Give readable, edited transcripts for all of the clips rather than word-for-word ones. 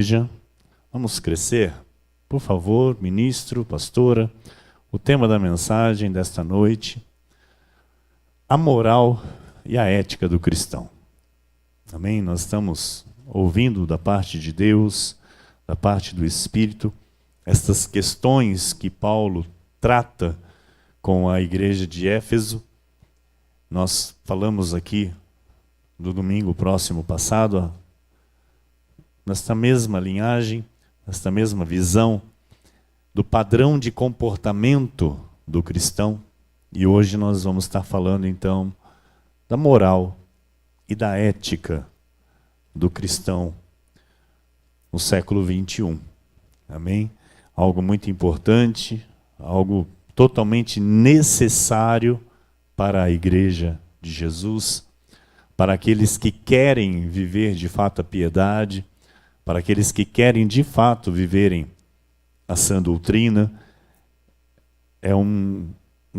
Igreja, vamos crescer? Por favor, ministro, pastora, o tema da mensagem desta noite, a moral e a ética do cristão. Amém? Nós estamos ouvindo da parte de Deus, da parte do Espírito, estas questões que Paulo trata com a igreja de Éfeso. Nós falamos aqui no domingo próximo passado, nesta mesma linhagem, nesta mesma visão do padrão de comportamento do cristão. E hoje nós vamos estar falando então da moral e da ética do cristão no século 21. Amém? Algo muito importante, algo totalmente necessário para a igreja de Jesus, para aqueles que querem viver de fato a piedade, para aqueles que querem de fato viverem a sã doutrina. É um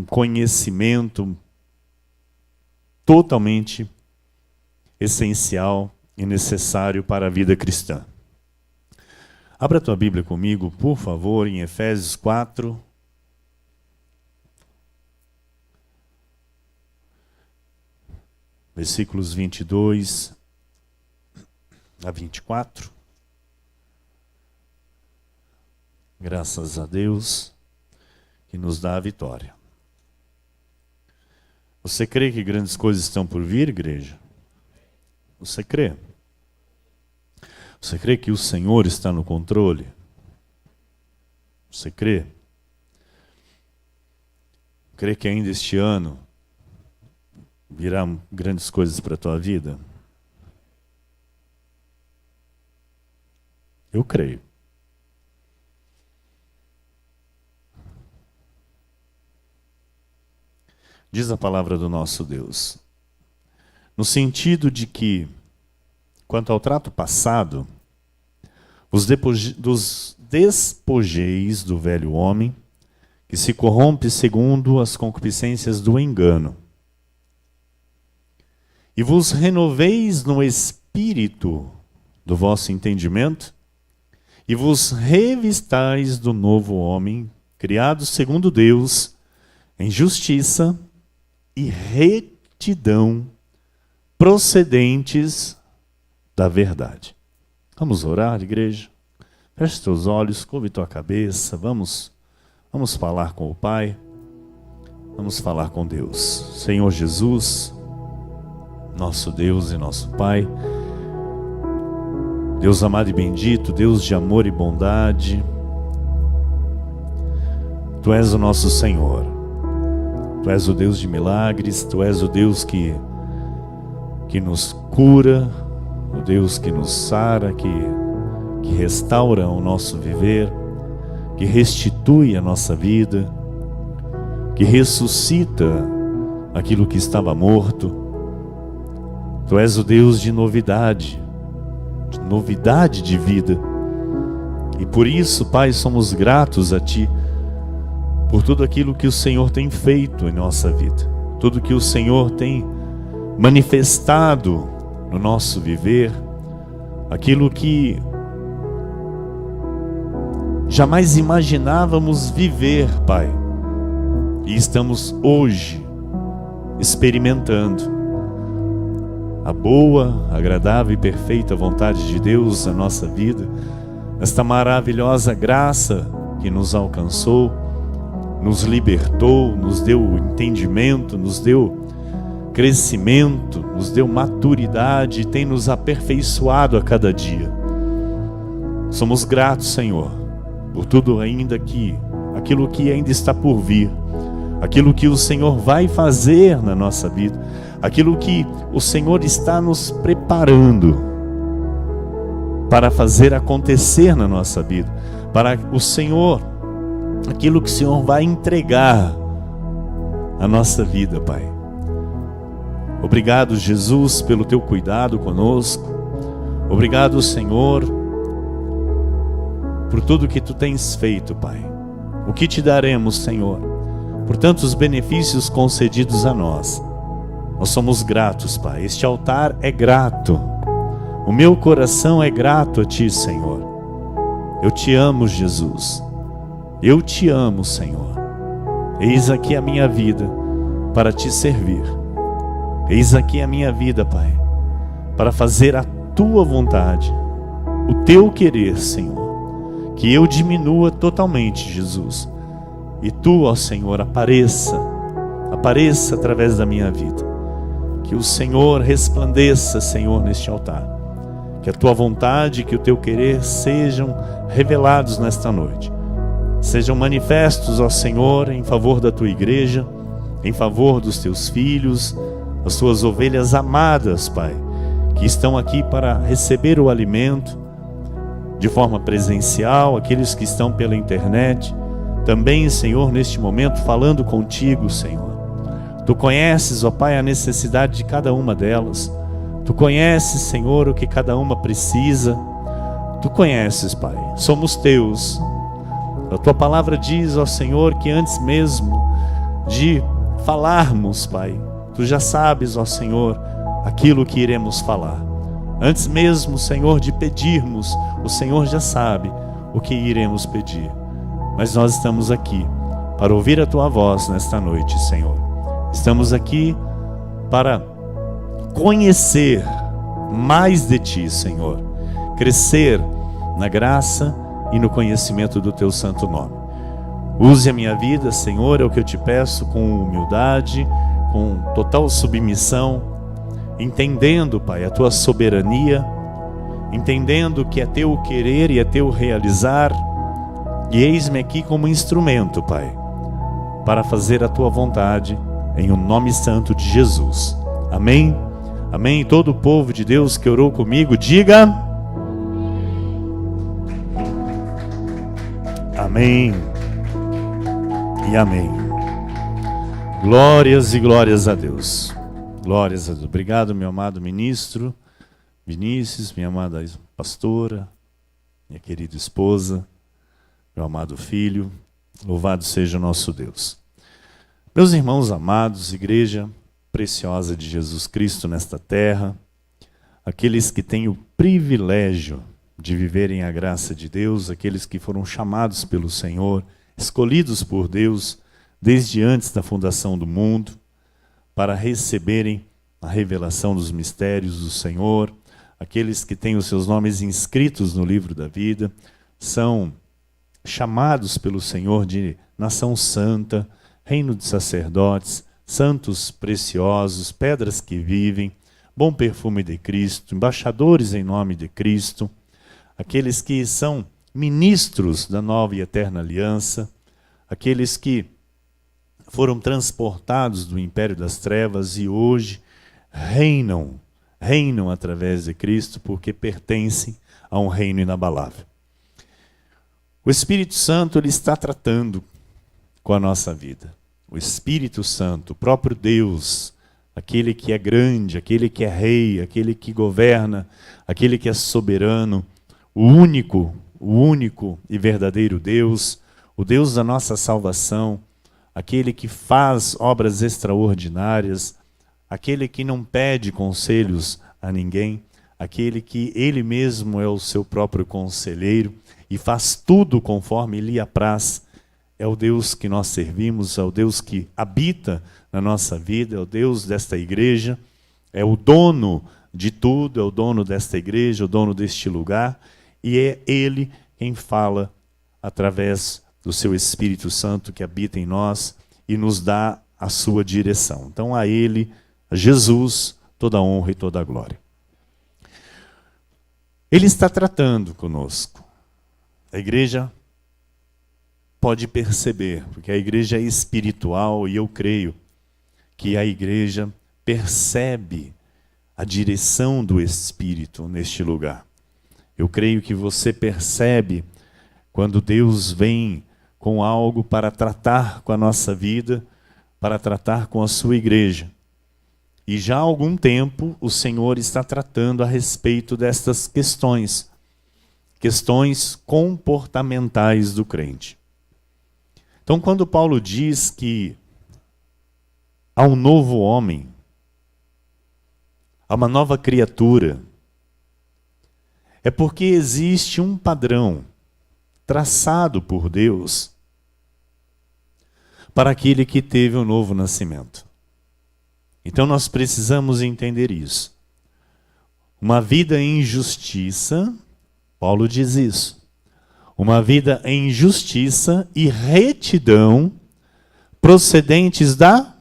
conhecimento totalmente essencial e necessário para a vida cristã. Abra a tua Bíblia comigo, por favor, em Efésios 4. Versículos 22 a 24. Graças a Deus que nos dá a vitória. Você crê que grandes coisas estão por vir, igreja? Você crê? Você crê que o Senhor está no controle? Você crê? Crê que ainda este ano virá grandes coisas para a tua vida? Eu creio. Diz a palavra do nosso Deus, no sentido de que, quanto ao trato passado, os despojeis do velho homem, que se corrompe segundo as concupiscências do engano, e vos renoveis no espírito do vosso entendimento, e vos revistais do novo homem, criado segundo Deus, em justiça e retidão, procedentes da verdade. Vamos orar, igreja? Feche teus olhos, curve tua cabeça, vamos falar com o Pai, vamos falar com Deus. Senhor Jesus, nosso Deus e nosso Pai, Deus amado e bendito, Deus de amor e bondade, Tu és o nosso Senhor, Tu és o Deus de milagres, Tu és o Deus que nos cura, o Deus que nos sara, que restaura o nosso viver, que restitui a nossa vida, que ressuscita aquilo que estava morto. Tu és o Deus de novidade de vida. E por isso, Pai, somos gratos a Ti, por tudo aquilo que o Senhor tem feito em nossa vida, tudo que o Senhor tem manifestado no nosso viver, aquilo que jamais imaginávamos viver, Pai, e estamos hoje experimentando a boa, agradável e perfeita vontade de Deus na nossa vida, esta maravilhosa graça que nos alcançou, nos libertou, nos deu entendimento, nos deu crescimento, nos deu maturidade, tem nos aperfeiçoado a cada dia. Somos gratos, Senhor, por tudo ainda aquilo que ainda está por vir, aquilo que o Senhor vai fazer na nossa vida, aquilo que o Senhor está nos preparando para fazer acontecer na nossa vida, para o Senhor, aquilo que o Senhor vai entregar à nossa vida, Pai. Obrigado, Jesus, pelo Teu cuidado conosco. Obrigado, Senhor, por tudo que Tu tens feito, Pai. O que Te daremos, Senhor, por tantos benefícios concedidos a nós. Nós somos gratos, Pai. Este altar é grato. O meu coração é grato a Ti, Senhor. Eu te amo, Jesus. Eu te amo, Senhor. Eis aqui a minha vida para te servir. Eis aqui a minha vida, Pai, para fazer a tua vontade, o teu querer, Senhor. Que eu diminua totalmente, Jesus, e tu, ó Senhor, apareça através da minha vida. Que o Senhor resplandeça, Senhor, neste altar. Que a tua vontade, que o teu querer sejam revelados nesta noite. Sejam manifestos, ó Senhor, em favor da tua igreja, em favor dos teus filhos, as tuas ovelhas amadas, Pai, que estão aqui para receber o alimento de forma presencial, aqueles que estão pela internet, também, Senhor, neste momento, falando contigo, Senhor. Tu conheces, ó Pai, a necessidade de cada uma delas. Tu conheces, Senhor, o que cada uma precisa. Tu conheces, Pai. Somos teus. A tua palavra diz, ó Senhor, que antes mesmo de falarmos, Pai, tu já sabes, ó Senhor, aquilo que iremos falar. Antes mesmo, Senhor, de pedirmos, o Senhor já sabe o que iremos pedir. Mas nós estamos aqui para ouvir a tua voz nesta noite, Senhor. Estamos aqui para conhecer mais de ti, Senhor. Crescer na graça e no conhecimento do teu santo nome. Use a minha vida, Senhor, é o que eu te peço, com humildade, com total submissão, entendendo, Pai, a tua soberania, entendendo que é teu querer e é teu realizar, e eis-me aqui como instrumento, Pai, para fazer a tua vontade, em o nome santo de Jesus. Amém? Amém? Todo o povo de Deus que orou comigo, diga amém e amém. Glórias e glórias a Deus. Glórias a Deus. Obrigado, meu amado ministro Vinícius, minha amada pastora, minha querida esposa, meu amado filho. Louvado seja o nosso Deus. Meus irmãos amados, igreja preciosa de Jesus Cristo nesta terra, aqueles que têm o privilégio de viverem a graça de Deus, aqueles que foram chamados pelo Senhor, escolhidos por Deus desde antes da fundação do mundo, para receberem a revelação dos mistérios do Senhor, aqueles que têm os seus nomes inscritos no livro da vida, são chamados pelo Senhor de nação santa, reino de sacerdotes, santos preciosos, pedras que vivem, bom perfume de Cristo, embaixadores em nome de Cristo, aqueles que são ministros da nova e eterna aliança, aqueles que foram transportados do império das trevas e hoje reinam através de Cristo, porque pertencem a um reino inabalável. O Espírito Santo, ele está tratando com a nossa vida. O Espírito Santo, o próprio Deus, aquele que é grande, aquele que é rei, aquele que governa, aquele que é soberano, o único e verdadeiro Deus, o Deus da nossa salvação, aquele que faz obras extraordinárias, aquele que não pede conselhos a ninguém, aquele que ele mesmo é o seu próprio conselheiro e faz tudo conforme lhe apraz. É o Deus que nós servimos, é o Deus que habita na nossa vida, é o Deus desta igreja, é o dono de tudo, é o dono desta igreja, o dono deste lugar, e é Ele quem fala através do seu Espírito Santo que habita em nós e nos dá a sua direção. Então a Ele, a Jesus, toda a honra e toda a glória. Ele está tratando conosco. A igreja pode perceber, porque a igreja é espiritual e eu creio que a igreja percebe a direção do Espírito neste lugar. Eu creio que você percebe quando Deus vem com algo para tratar com a nossa vida, para tratar com a sua igreja. E já há algum tempo o Senhor está tratando a respeito destas questões comportamentais do crente. Então, quando Paulo diz que há um novo homem, há uma nova criatura, é porque existe um padrão traçado por Deus para aquele que teve o novo nascimento. Então nós precisamos entender isso. Uma vida em justiça, Paulo diz isso, uma vida em justiça e retidão procedentes da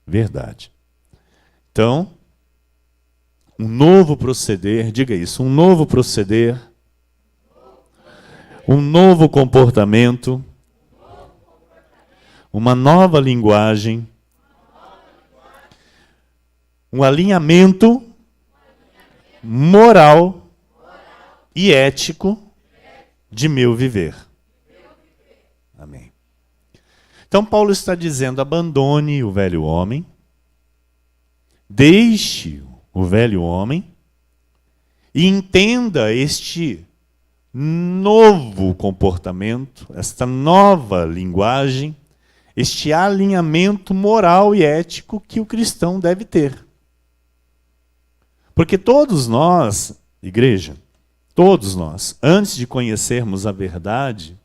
verdade. Então, um novo proceder, diga isso, um novo proceder, um novo comportamento, uma nova linguagem, um alinhamento moral e ético de meu viver. Amém. Então Paulo está dizendo, abandone o velho homem, deixe o velho homem e entenda este novo comportamento, esta nova linguagem, este alinhamento moral e ético que o cristão deve ter. Porque todos nós, igreja, todos nós, antes de conhecermos a verdade,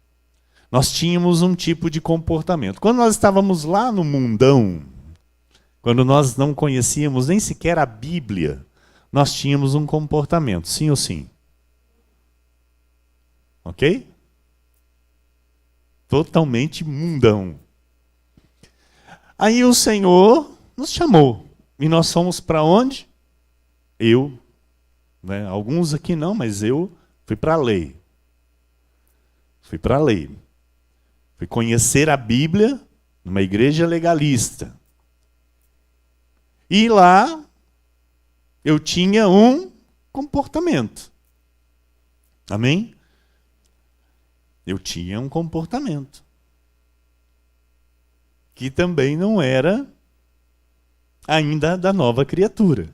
nós tínhamos um tipo de comportamento. Quando nós estávamos lá no mundão, quando nós não conhecíamos nem sequer a Bíblia, nós tínhamos um comportamento, sim ou sim? Ok? Totalmente mundão. Aí o Senhor nos chamou. E nós fomos para onde? Eu, né? Alguns aqui não, mas eu fui para a lei. Fui para a lei. Fui conhecer a Bíblia numa igreja legalista. E lá eu tinha um comportamento. Amém? Eu tinha um comportamento. Que também não era ainda da nova criatura.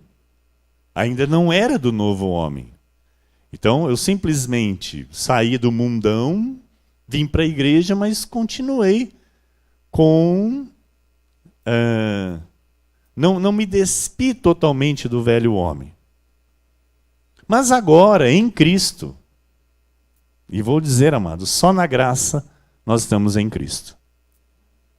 Ainda não era do novo homem. Então eu simplesmente saí do mundão, vim para a igreja, mas continuei com... Não me despi totalmente do velho homem. Mas agora, em Cristo, e vou dizer, amados, só na graça nós estamos em Cristo.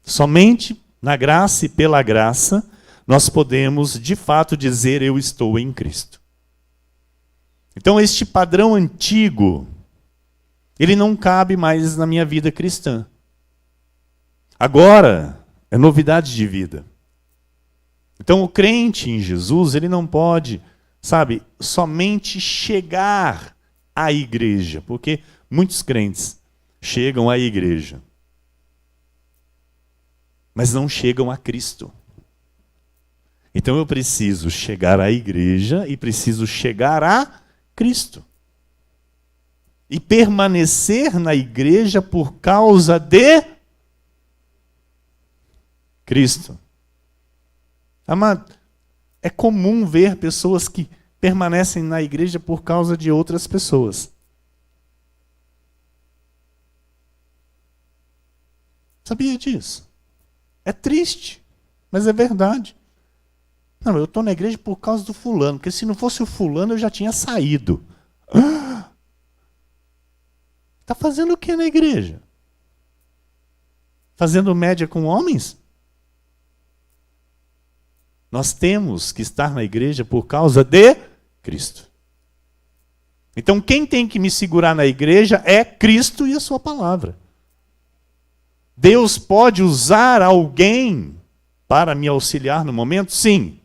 Somente na graça e pela graça nós podemos, de fato, dizer eu estou em Cristo. Então este padrão antigo, ele não cabe mais na minha vida cristã. Agora é novidade de vida. Então o crente em Jesus, ele não pode, sabe, somente chegar à igreja, porque muitos crentes chegam à igreja, mas não chegam a Cristo. Então eu preciso chegar à igreja e preciso chegar a Cristo. E permanecer na igreja por causa de Cristo. Amado, é comum ver pessoas que permanecem na igreja por causa de outras pessoas. Sabia disso? É triste, mas é verdade. Não, eu estou na igreja por causa do fulano, porque se não fosse o fulano eu já tinha saído. Está fazendo o que na igreja? Fazendo média com homens? Nós temos que estar na igreja por causa de Cristo. Então quem tem que me segurar na igreja é Cristo e a sua palavra. Deus pode usar alguém para me auxiliar no momento? Sim.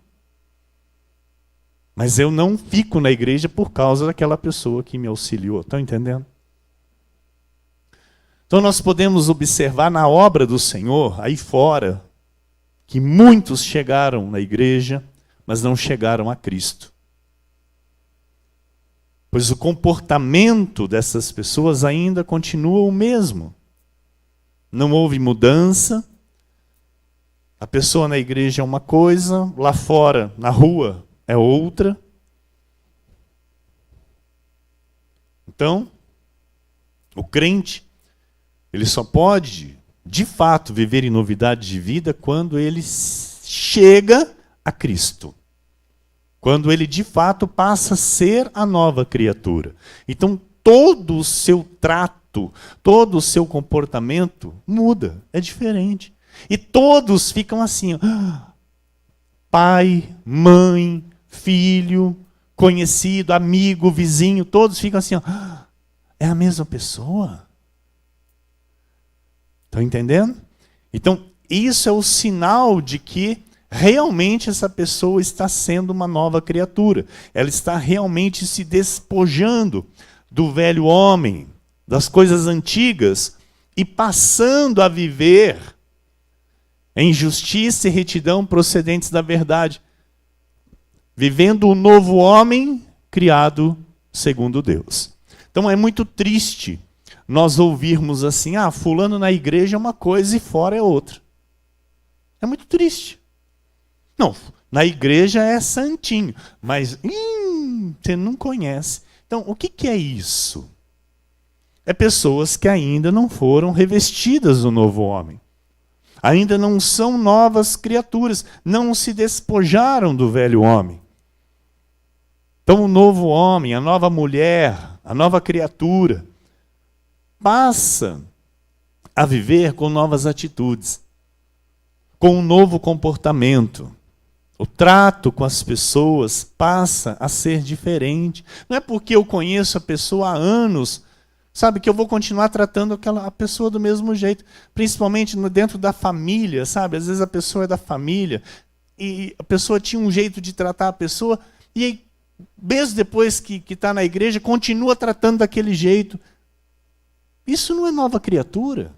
Mas eu não fico na igreja por causa daquela pessoa que me auxiliou. Estão entendendo? Então nós podemos observar na obra do Senhor, aí fora, que muitos chegaram na igreja, mas não chegaram a Cristo. Pois o comportamento dessas pessoas ainda continua o mesmo. Não houve mudança. A pessoa na igreja é uma coisa, lá fora, na rua, é outra. Então, o crente, ele só pode, de fato, viver em novidade de vida quando ele chega a Cristo. Quando ele, de fato, passa a ser a nova criatura. Então, todo o seu trato trato, todo o seu comportamento muda, é diferente. E todos ficam assim, ó, pai, mãe, filho, conhecido, amigo, vizinho, todos ficam assim, ó, é a mesma pessoa? Estão entendendo? Então, isso é o sinal de que realmente essa pessoa está sendo uma nova criatura. Ela está realmente se despojando do velho homem, das coisas antigas, e passando a viver em justiça e retidão procedentes da verdade. Vivendo o novo homem criado segundo Deus. Então é muito triste nós ouvirmos assim, fulano na igreja é uma coisa e fora é outra. É muito triste. Não, na igreja é santinho, mas você não conhece. Então, o que é isso? É pessoas que ainda não foram revestidas do novo homem. Ainda não são novas criaturas, não se despojaram do velho homem. Então, o novo homem, a nova mulher, a nova criatura, passa a viver com novas atitudes, com um novo comportamento. O trato com as pessoas passa a ser diferente. Não é porque eu conheço a pessoa há anos, sabe, que eu vou continuar tratando a pessoa do mesmo jeito. Principalmente dentro da família, sabe? Às vezes a pessoa é da família e a pessoa tinha um jeito de tratar a pessoa e aí, mesmo depois que está na igreja, continua tratando daquele jeito. Isso não é nova criatura.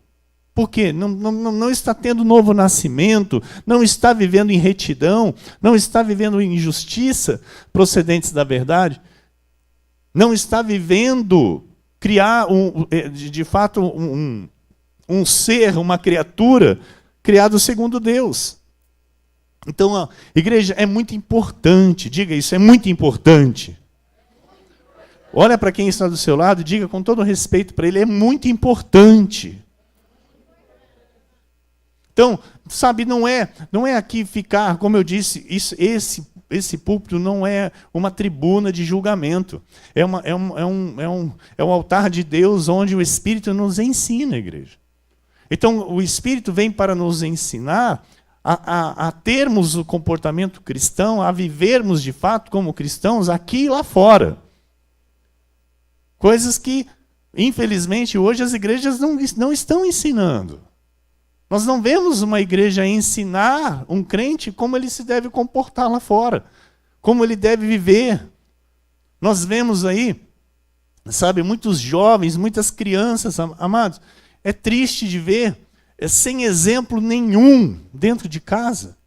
Por quê? Não está tendo novo nascimento, não está vivendo em retidão, não está vivendo em justiça procedentes da verdade, não está vivendo criar, de fato, um ser, uma criatura criado segundo Deus. Então, a igreja é muito importante, diga isso, é muito importante. Olha para quem está do seu lado e diga com todo respeito para ele, é muito importante. Então, sabe, não é aqui ficar, como eu disse, esse púlpito não é uma tribuna de julgamento. É um altar de Deus onde o Espírito nos ensina, igreja. Então, o Espírito vem para nos ensinar a termos o comportamento cristão, a vivermos de fato como cristãos aqui e lá fora. Coisas que, infelizmente, hoje as igrejas não estão ensinando. Nós não vemos uma igreja ensinar um crente como ele se deve comportar lá fora, como ele deve viver. Nós vemos aí, sabe, muitos jovens, muitas crianças, amados, é triste de ver, sem exemplo nenhum dentro de casa.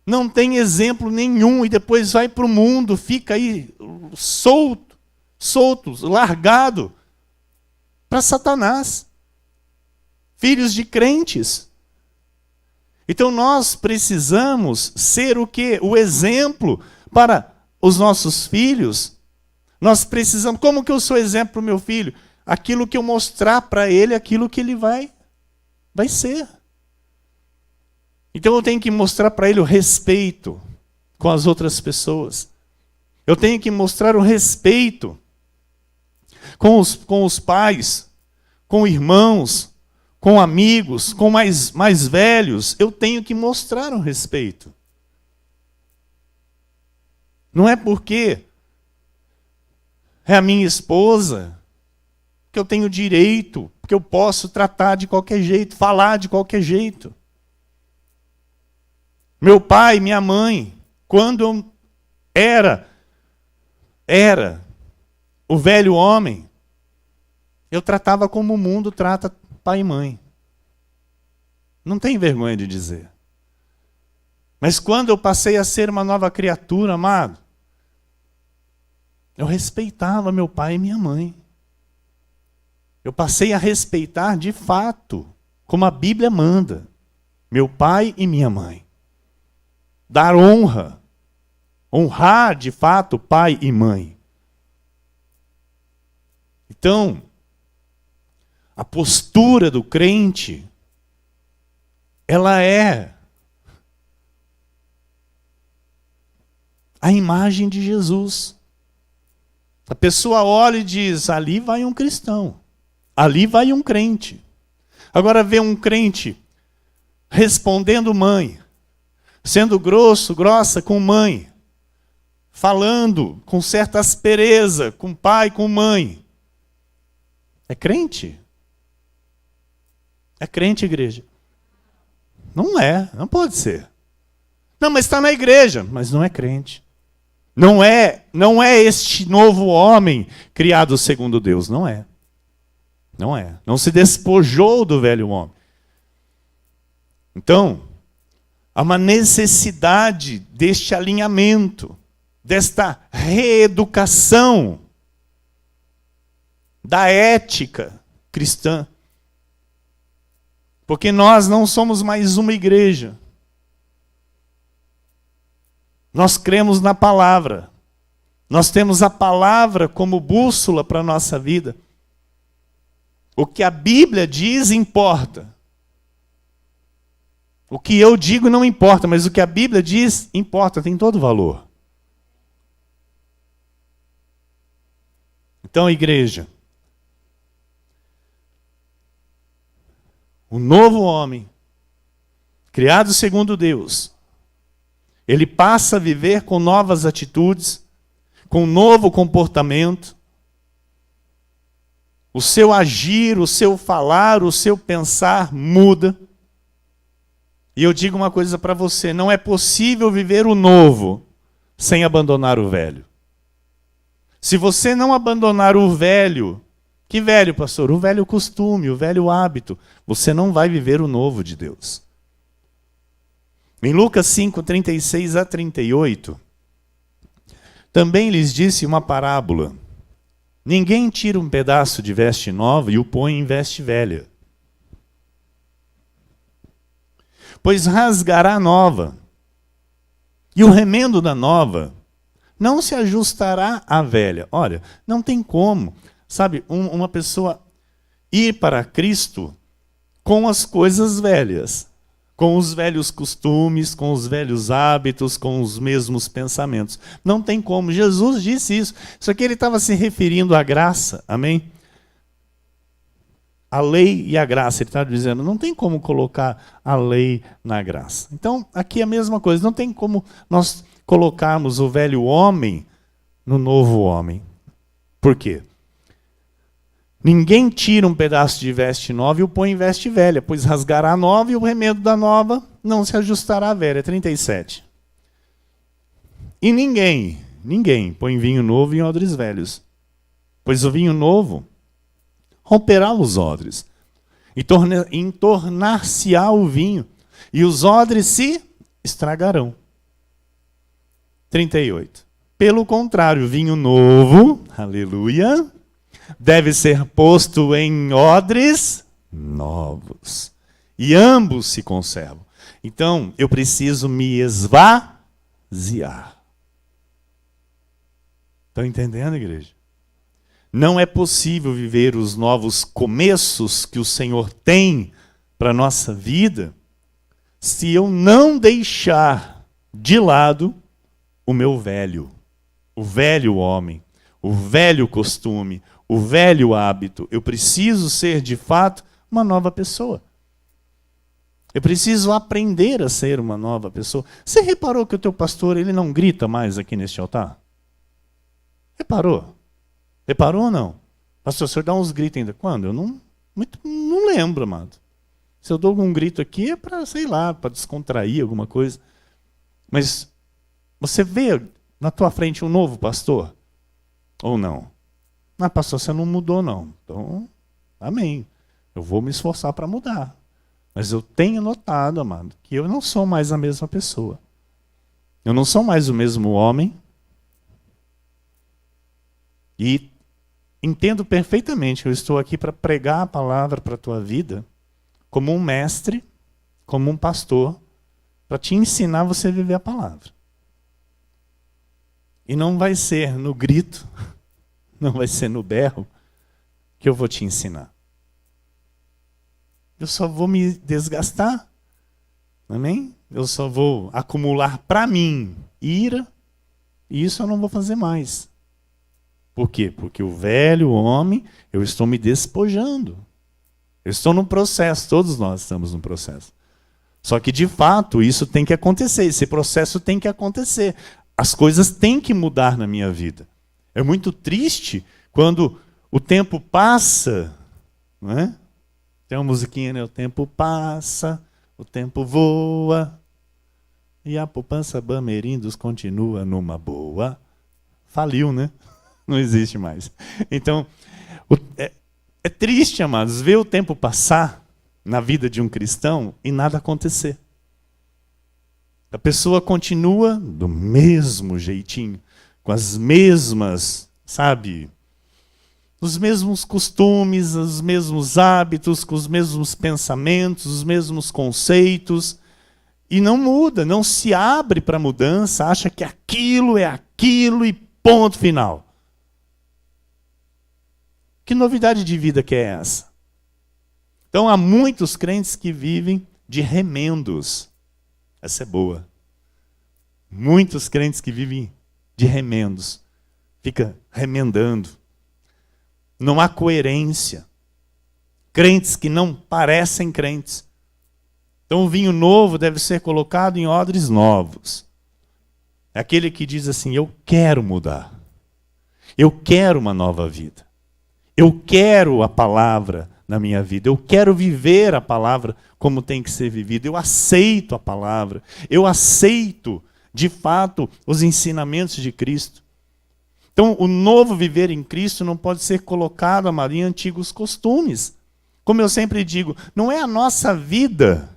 Não tem exemplo nenhum e depois vai para o mundo, fica aí solto, largado para Satanás. Filhos de crentes. Então nós precisamos ser o quê? O exemplo para os nossos filhos. Nós precisamos, como que eu sou exemplo para o meu filho? Aquilo que eu mostrar para ele, aquilo que ele vai ser. Então eu tenho que mostrar para ele o respeito com as outras pessoas. Eu tenho que mostrar o respeito com os pais, com irmãos, com amigos, com mais velhos. Eu tenho que mostrar o respeito. Não é porque é a minha esposa que eu tenho direito, que eu posso tratar de qualquer jeito, falar de qualquer jeito. Meu pai, minha mãe, quando eu era o velho homem, eu tratava como o mundo trata pai e mãe. Não tem vergonha de dizer. Mas quando eu passei a ser uma nova criatura, amado, eu respeitava meu pai e minha mãe. Eu passei a respeitar de fato, como a Bíblia manda, meu pai e minha mãe. Dar honra. Honrar de fato pai e mãe. Então, a postura do crente, ela é a imagem de Jesus. A pessoa olha e diz, ali vai um cristão. Ali vai um crente. Agora vê um crente respondendo mãe, sendo grossa com mãe, falando com certa aspereza com pai, com mãe. É crente? É crente, igreja? Não é, não pode ser. Não, mas está na igreja, mas não é crente. Não é este novo homem criado segundo Deus, não é. Não é. Não se despojou do velho homem. Então, há uma necessidade deste alinhamento, desta reeducação da ética cristã. Porque nós não somos mais uma igreja. Nós cremos na palavra. Nós temos a palavra como bússola para a nossa vida. O que a Bíblia diz importa. O que eu digo não importa, mas o que a Bíblia diz importa, tem todo valor. Então, igreja, o novo homem, criado segundo Deus, ele passa a viver com novas atitudes, com um novo comportamento. O seu agir, o seu falar, o seu pensar muda. E eu digo uma coisa para você, não é possível viver o novo sem abandonar o velho. Se você não abandonar o velho, que velho, pastor? O velho costume, o velho hábito, você não vai viver o novo de Deus. Em Lucas 5, 36 a 38, também lhes disse uma parábola. Ninguém tira um pedaço de veste nova e o põe em veste velha. Pois rasgará a nova, e o remendo da nova não se ajustará à velha. Olha, não tem como, sabe, uma pessoa ir para Cristo com as coisas velhas, com os velhos costumes, com os velhos hábitos, com os mesmos pensamentos. Não tem como. Jesus disse isso. Só que ele estava se referindo à graça, amém? A lei e a graça. Ele está dizendo, não tem como colocar a lei na graça. Então, aqui é a mesma coisa. Não tem como nós colocarmos o velho homem no novo homem. Por quê? Ninguém tira um pedaço de veste nova e o põe em veste velha, pois rasgará a nova e o remendo da nova não se ajustará à velha. 37. E ninguém põe vinho novo em odres velhos, pois o vinho novo romperá os odres, e entornar-se-á o vinho, e os odres se estragarão. 38. Pelo contrário, vinho novo, aleluia, deve ser posto em odres novos, e ambos se conservam. Então, eu preciso me esvaziar. Estão entendendo, igreja? Não é possível viver os novos começos que o Senhor tem para a nossa vida se eu não deixar de lado o meu velho, o velho homem, o velho costume, o velho hábito. Eu preciso ser, de fato, uma nova pessoa. Eu preciso aprender a ser uma nova pessoa. Você reparou que o teu pastor ele não grita mais aqui neste altar? Reparou? Reparou ou não? Pastor, o senhor dá uns gritos ainda. Quando? Eu não lembro, amado. Se eu dou algum grito aqui é para, sei lá, para descontrair alguma coisa. Mas você vê na tua frente um novo pastor? Ou não? Ah, pastor, você não mudou não. Então, amém. Eu vou me esforçar para mudar. Mas eu tenho notado, amado, que eu não sou mais a mesma pessoa. Eu não sou mais o mesmo homem. E entendo perfeitamente que eu estou aqui para pregar a palavra para a tua vida como um mestre, como um pastor, para te ensinar você a viver a palavra. E não vai ser no grito, não vai ser no berro que eu vou te ensinar. Eu só vou me desgastar, amém? Eu só vou acumular para mim ira, e isso eu não vou fazer mais. Por quê? Porque o velho homem, eu estou me despojando. Eu estou num processo, todos nós estamos num processo. Só que, de fato, isso tem que acontecer, esse processo tem que acontecer. As coisas têm que mudar na minha vida. É muito triste quando o tempo passa, não é? Tem uma musiquinha, né? O tempo passa, o tempo voa, e a poupança Bamerindos continua numa boa. Faliu, né? Não existe mais. Então, é triste, amados, ver o tempo passar na vida de um cristão e nada acontecer. A pessoa continua do mesmo jeitinho, com as mesmas, sabe, os mesmos costumes, os mesmos hábitos, com os mesmos pensamentos, os mesmos conceitos, e não muda, não se abre para a mudança, acha que aquilo é aquilo e ponto final. Que novidade de vida que é essa? Então, há muitos crentes que vivem de remendos. Essa é boa. Muitos crentes que vivem de remendos. Fica remendando. Não há coerência. Crentes que não parecem crentes. Então, o vinho novo deve ser colocado em odres novos. É aquele que diz assim, eu quero mudar. Eu quero uma nova vida. Eu quero a palavra na minha vida. Eu quero viver a palavra como tem que ser vivida. Eu aceito a palavra. Eu aceito, de fato, os ensinamentos de Cristo. Então, o novo viver em Cristo não pode ser colocado, amado, em antigos costumes. Como eu sempre digo, não é a nossa vida.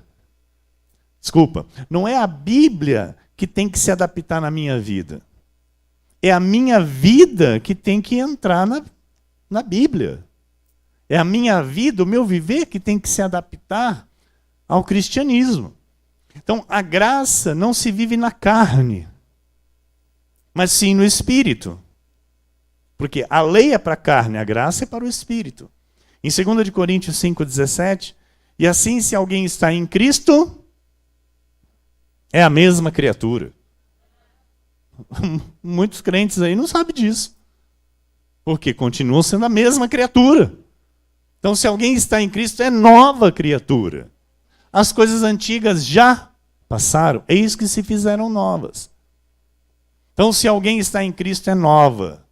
Desculpa, não é a Bíblia que tem que se adaptar na minha vida. É a minha vida que tem que entrar na Bíblia. É a minha vida, o meu viver que tem que se adaptar ao cristianismo. Então, a graça não se vive na carne, mas sim no espírito. Porque a lei é para a carne, a graça é para o espírito. Em 2 Coríntios 5,17, e assim se alguém está em Cristo, é a mesma criatura. Muitos crentes aí não sabem disso. Porque continuam sendo a mesma criatura. Então, se alguém está em Cristo, é nova criatura. As coisas antigas já passaram, eis que se fizeram novas. Então, se alguém está em Cristo, é nova.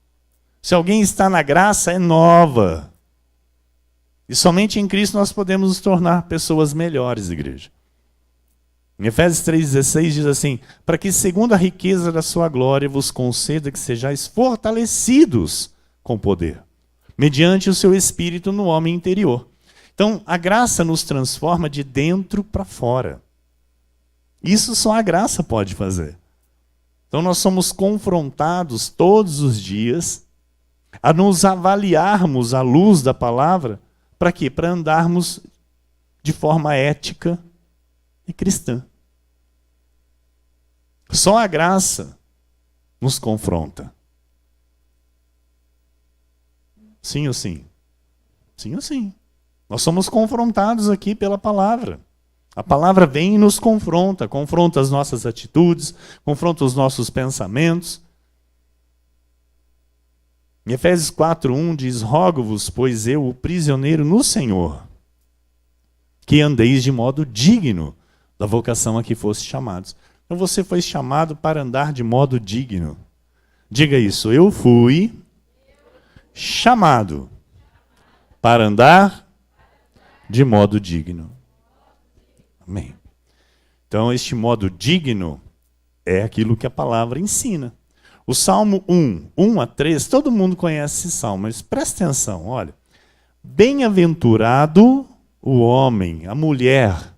Se alguém está na graça, é nova. E somente em Cristo nós podemos nos tornar pessoas melhores, igreja. Em Efésios 3,16 diz assim, para que segundo a riqueza da sua glória vos conceda que sejais fortalecidos com poder, mediante o seu espírito no homem interior. Então, a graça nos transforma de dentro para fora. Isso só a graça pode fazer. Então, nós somos confrontados todos os dias a nos avaliarmos à luz da palavra. Para quê? Para andarmos de forma ética e cristã. Só a graça nos confronta. Sim ou sim? Sim ou sim? Nós somos confrontados aqui pela palavra. A palavra vem e nos confronta. Confronta as nossas atitudes, confronta os nossos pensamentos. Em Efésios 4:1 diz, rogo-vos, pois eu, o prisioneiro no Senhor, que andeis de modo digno da vocação a que foste chamados. Então você foi chamado para andar de modo digno. Diga isso, eu fui chamado para andar de modo digno. Amém. Então, este modo digno é aquilo que a palavra ensina. O Salmo 1:1-3, todo mundo conhece esse salmo, mas presta atenção, olha. Bem-aventurado o homem, a mulher,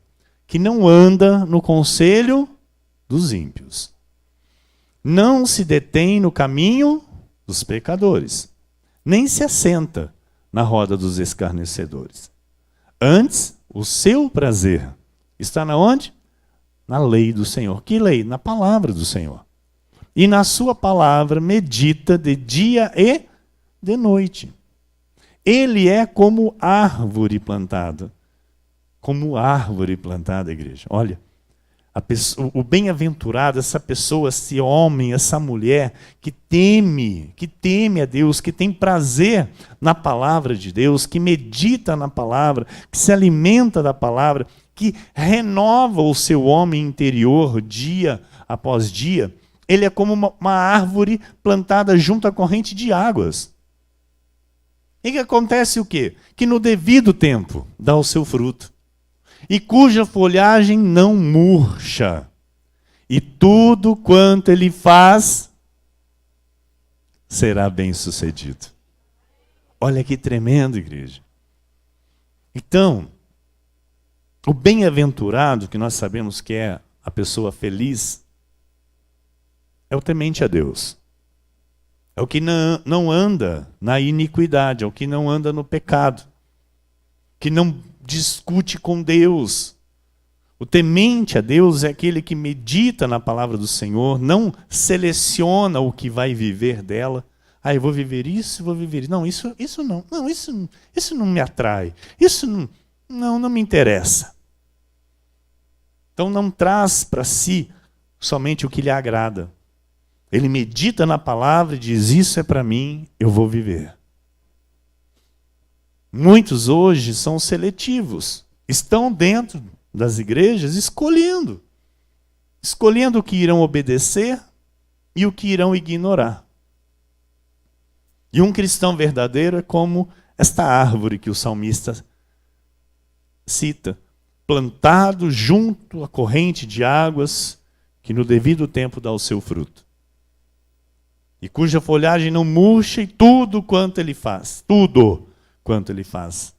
que não anda no conselho dos ímpios. Não se detém no caminho dos pecadores, nem se assenta na roda dos escarnecedores. Antes, o seu prazer está na onde? Na lei do Senhor. Que lei? Na palavra do Senhor. E na sua palavra medita de dia e de noite. Ele é como árvore plantada. Como árvore plantada, igreja. Olha, o bem-aventurado, essa pessoa, esse homem, essa mulher que teme a Deus, que tem prazer na palavra de Deus, que medita na palavra, que se alimenta da palavra, que renova o seu homem interior dia após dia. Ele é como uma árvore plantada junto à corrente de águas. E que acontece o quê? Que no devido tempo dá o seu fruto, e cuja folhagem não murcha, e tudo quanto ele faz será bem sucedido. Olha que tremendo, igreja. Então, o bem-aventurado, que nós sabemos que é a pessoa feliz, é o temente a Deus. É o que não anda na iniquidade, é o que não anda no pecado, que não discute com Deus. O temente a Deus é aquele que medita na palavra do Senhor, não seleciona o que vai viver dela. Ah, eu vou viver isso, vou viver isso. Não, isso não. Não, isso não me atrai. Isso não me interessa. Então não traz para si somente o que lhe agrada. Ele medita na palavra e diz, isso é para mim, eu vou viver. Muitos hoje são seletivos, estão dentro das igrejas escolhendo o que irão obedecer e o que irão ignorar. E um cristão verdadeiro é como esta árvore que o salmista cita, plantado junto à corrente de águas, que no devido tempo dá o seu fruto. E cuja folhagem não murcha, e tudo quanto ele faz, tudo quanto ele faz,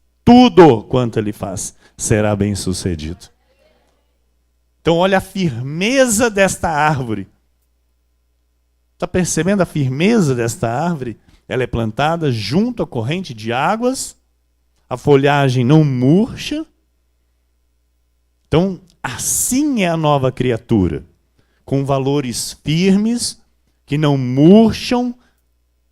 será bem sucedido. Então olha a firmeza desta árvore. Está percebendo a firmeza desta árvore? Ela é plantada junto à corrente de águas, a folhagem não murcha. Então, assim é a nova criatura, com valores firmes, que não murcham,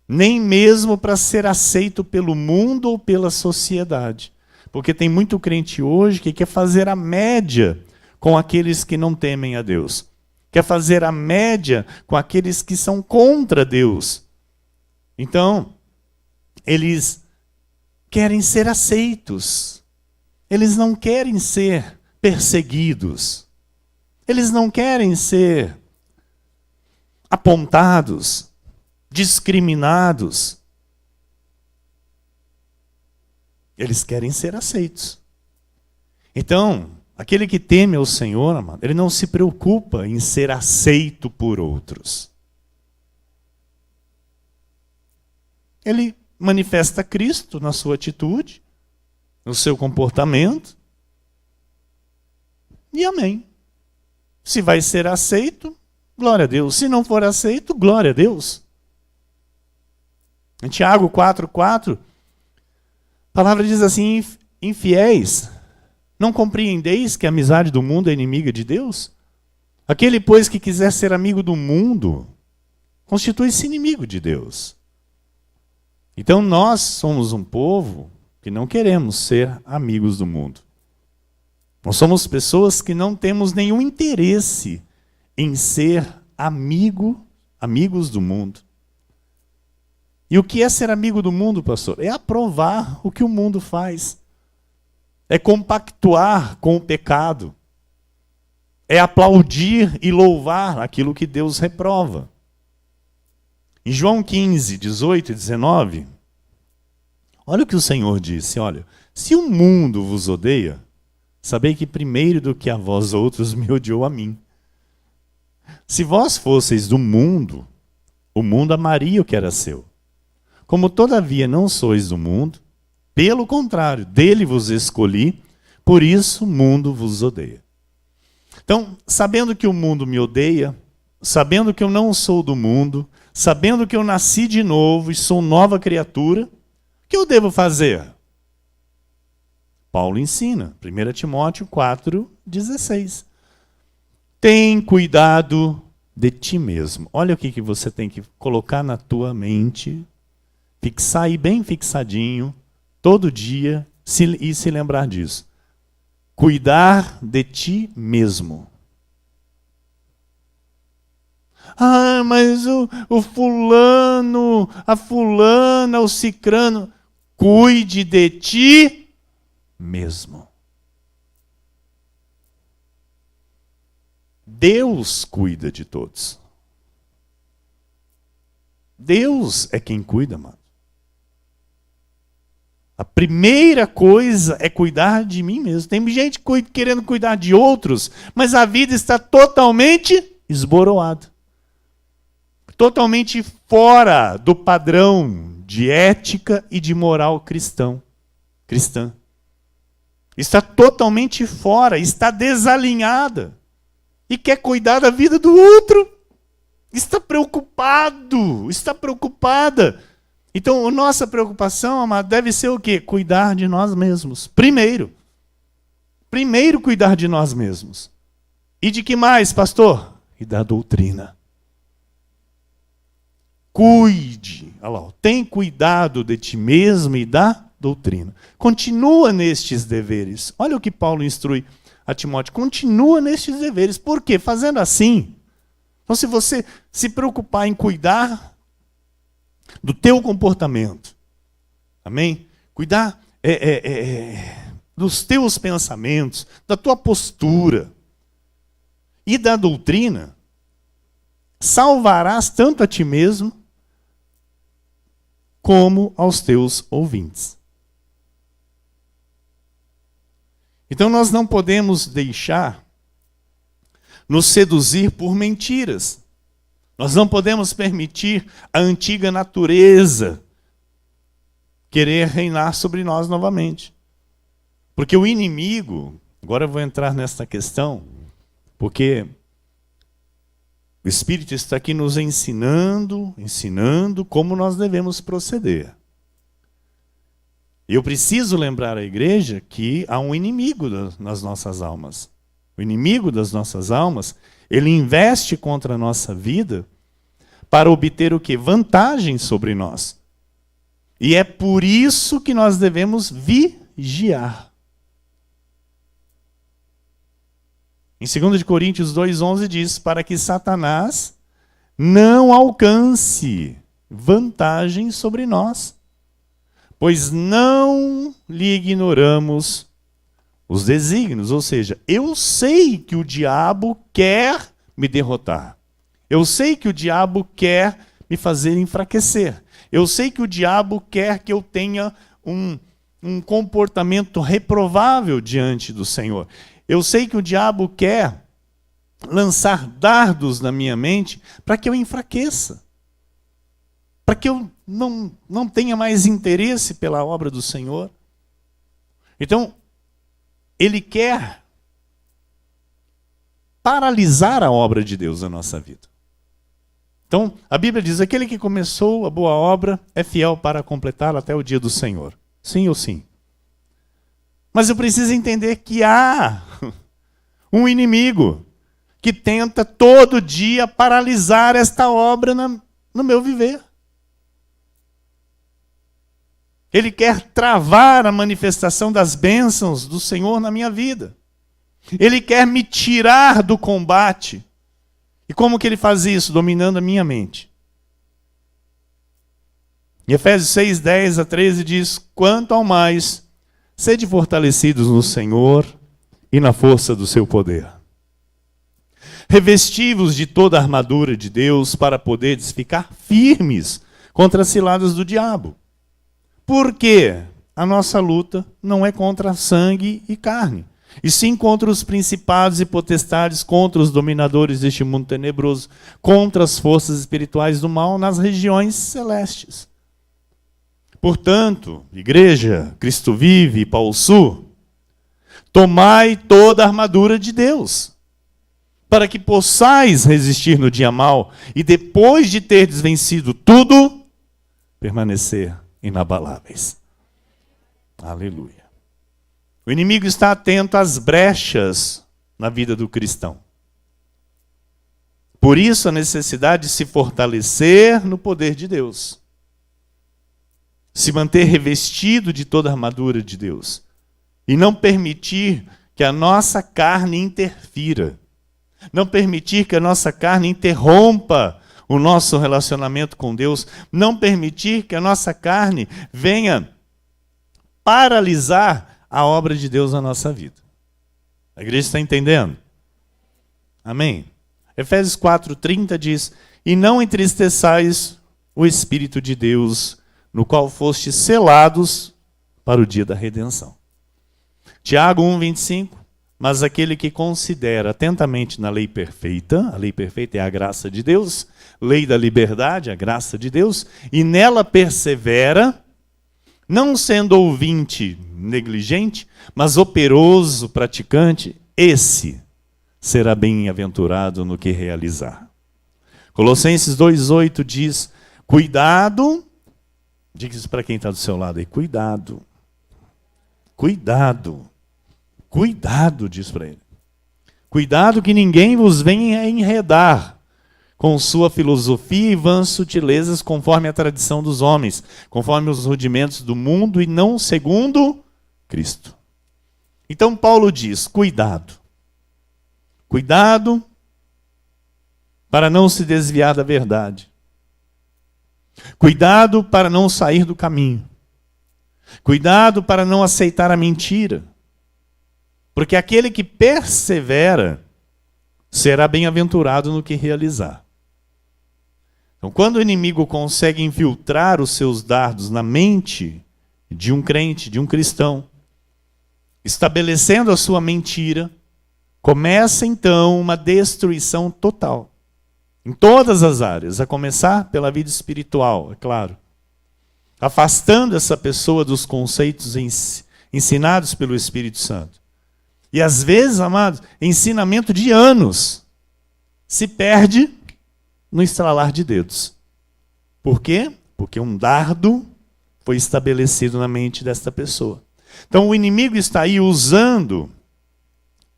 nem mesmo para ser aceito pelo mundo ou pela sociedade. Porque tem muito crente hoje que quer fazer a média com aqueles que não temem a Deus. Quer fazer a média com aqueles que são contra Deus. Então, eles querem ser aceitos. Eles não querem ser perseguidos. Eles não querem ser apontados, discriminados. Eles querem ser aceitos. Então, aquele que teme ao Senhor, amado, ele não se preocupa em ser aceito por outros. Ele manifesta Cristo na sua atitude, no seu comportamento. E amém. Se vai ser aceito, glória a Deus. Se não for aceito, glória a Deus. Em Tiago 4,4, a palavra diz assim, infiéis, não compreendeis que a amizade do mundo é inimiga de Deus? Aquele, pois, que quiser ser amigo do mundo, constitui-se inimigo de Deus. Então nós somos um povo que não queremos ser amigos do mundo. Nós somos pessoas que não temos nenhum interesse em ser amigos do mundo. E o que é ser amigo do mundo, pastor? É aprovar o que o mundo faz. É compactuar com o pecado. É aplaudir e louvar aquilo que Deus reprova. Em João 15, 18 e 19, olha o que o Senhor disse. Olha, se o mundo vos odeia, sabei que primeiro do que a vós outros me odiou a mim. Se vós fosseis do mundo, o mundo amaria o que era seu. Como todavia não sois do mundo, pelo contrário, dele vos escolhi, por isso o mundo vos odeia. Então, sabendo que o mundo me odeia, sabendo que eu não sou do mundo, sabendo que eu nasci de novo e sou nova criatura, o que eu devo fazer? Paulo ensina, 1 Timóteo 4,16. Tem cuidado de ti mesmo. Olha o que você tem que colocar na tua mente, fixar aí bem fixadinho, todo dia, e se lembrar disso. Cuidar de ti mesmo. Ah, mas o fulano, a fulana, o cicrano. Cuide de ti mesmo. Deus cuida de todos. Deus é quem cuida, mano. A primeira coisa é cuidar de mim mesmo. Tem gente querendo cuidar de outros, mas a vida está totalmente esboroada. Totalmente fora do padrão de ética e de moral cristã. Está totalmente fora, está desalinhada. E quer cuidar da vida do outro. Está preocupado, está preocupada. Então, a nossa preocupação, amado, deve ser o quê? Cuidar de nós mesmos. Primeiro cuidar de nós mesmos. E de que mais, pastor? E da doutrina. Cuide. Olha lá, tem cuidado de ti mesmo e da doutrina. Continua nestes deveres. Olha o que Paulo instrui a Timóteo. Continua nestes deveres. Por quê? Fazendo assim. Então, se você se preocupar em cuidar do teu comportamento, amém? Cuidar dos teus pensamentos, da tua postura e da doutrina, salvarás tanto a ti mesmo como aos teus ouvintes. Então nós não podemos deixar nos seduzir por mentiras. Nós não podemos permitir a antiga natureza querer reinar sobre nós novamente. Porque o inimigo, agora eu vou entrar nesta questão, porque o Espírito está aqui nos ensinando como nós devemos proceder. E eu preciso lembrar à igreja que há um inimigo nas nossas almas. O inimigo das nossas almas, ele investe contra a nossa vida para obter o quê? Vantagem sobre nós. E é por isso que nós devemos vigiar. Em 2 Coríntios 2,11 diz, para que Satanás não alcance vantagem sobre nós, pois não lhe ignoramos os desígnios. Ou seja, eu sei que o diabo quer me derrotar. Eu sei que o diabo quer me fazer enfraquecer. Eu sei que o diabo quer que eu tenha um comportamento reprovável diante do Senhor. Eu sei que o diabo quer lançar dardos na minha mente para que eu enfraqueça. Para que eu não tenha mais interesse pela obra do Senhor. Então, ele quer paralisar a obra de Deus na nossa vida. Então, a Bíblia diz, aquele que começou a boa obra é fiel para completá-la até o dia do Senhor. Sim ou sim? Mas eu preciso entender que há um inimigo que tenta todo dia paralisar esta obra no meu viver. Ele quer travar a manifestação das bênçãos do Senhor na minha vida. Ele quer me tirar do combate. E como que ele faz isso? Dominando a minha mente. Em Efésios 6, 10 a 13 diz, quanto ao mais, sede fortalecidos no Senhor e na força do seu poder. Revesti-vos de toda a armadura de Deus para poderes ficar firmes contra as ciladas do diabo. Porque a nossa luta não é contra sangue e carne, e sim contra os principados e potestades, contra os dominadores deste mundo tenebroso, contra as forças espirituais do mal nas regiões celestes. Portanto, igreja, Cristo vive e Paulo Sul, tomai toda a armadura de Deus, para que possais resistir no dia mau, e depois de terdes vencido tudo, permanecer inabaláveis. Aleluia. O inimigo está atento às brechas na vida do cristão. Por isso a necessidade de se fortalecer no poder de Deus. Se manter revestido de toda a armadura de Deus. E não permitir que a nossa carne interfira. não permitir que a nossa carne interrompa o nosso relacionamento com Deus, não permitir que a nossa carne venha paralisar a obra de Deus na nossa vida. A igreja está entendendo? Amém? Efésios 4:30 diz: e não entristeçais o Espírito de Deus, no qual fostes selados para o dia da redenção. Tiago 1:25: mas aquele que considera atentamente na lei perfeita, a lei perfeita é a graça de Deus, lei da liberdade, a graça de Deus, e nela persevera, não sendo ouvinte negligente, mas operoso praticante, esse será bem-aventurado no que realizar. Colossenses 2:8 diz: cuidado, diga isso para quem está do seu lado aí, cuidado, cuidado, cuidado, diz para ele. Cuidado que ninguém vos venha enredar com sua filosofia e vãs sutilezas, conforme a tradição dos homens, conforme os rudimentos do mundo e não segundo Cristo. Então Paulo diz: cuidado. Cuidado para não se desviar da verdade. Cuidado para não sair do caminho. Cuidado para não aceitar a mentira. Porque aquele que persevera será bem-aventurado no que realizar. Então, quando o inimigo consegue infiltrar os seus dardos na mente de um crente, de um cristão, estabelecendo a sua mentira, começa então uma destruição total. Em todas as áreas, a começar pela vida espiritual, é claro. Afastando essa pessoa dos conceitos ensinados pelo Espírito Santo. E às vezes, amados, ensinamento de anos se perde no estralar de dedos. Por quê? Porque um dardo foi estabelecido na mente desta pessoa. Então o inimigo está aí usando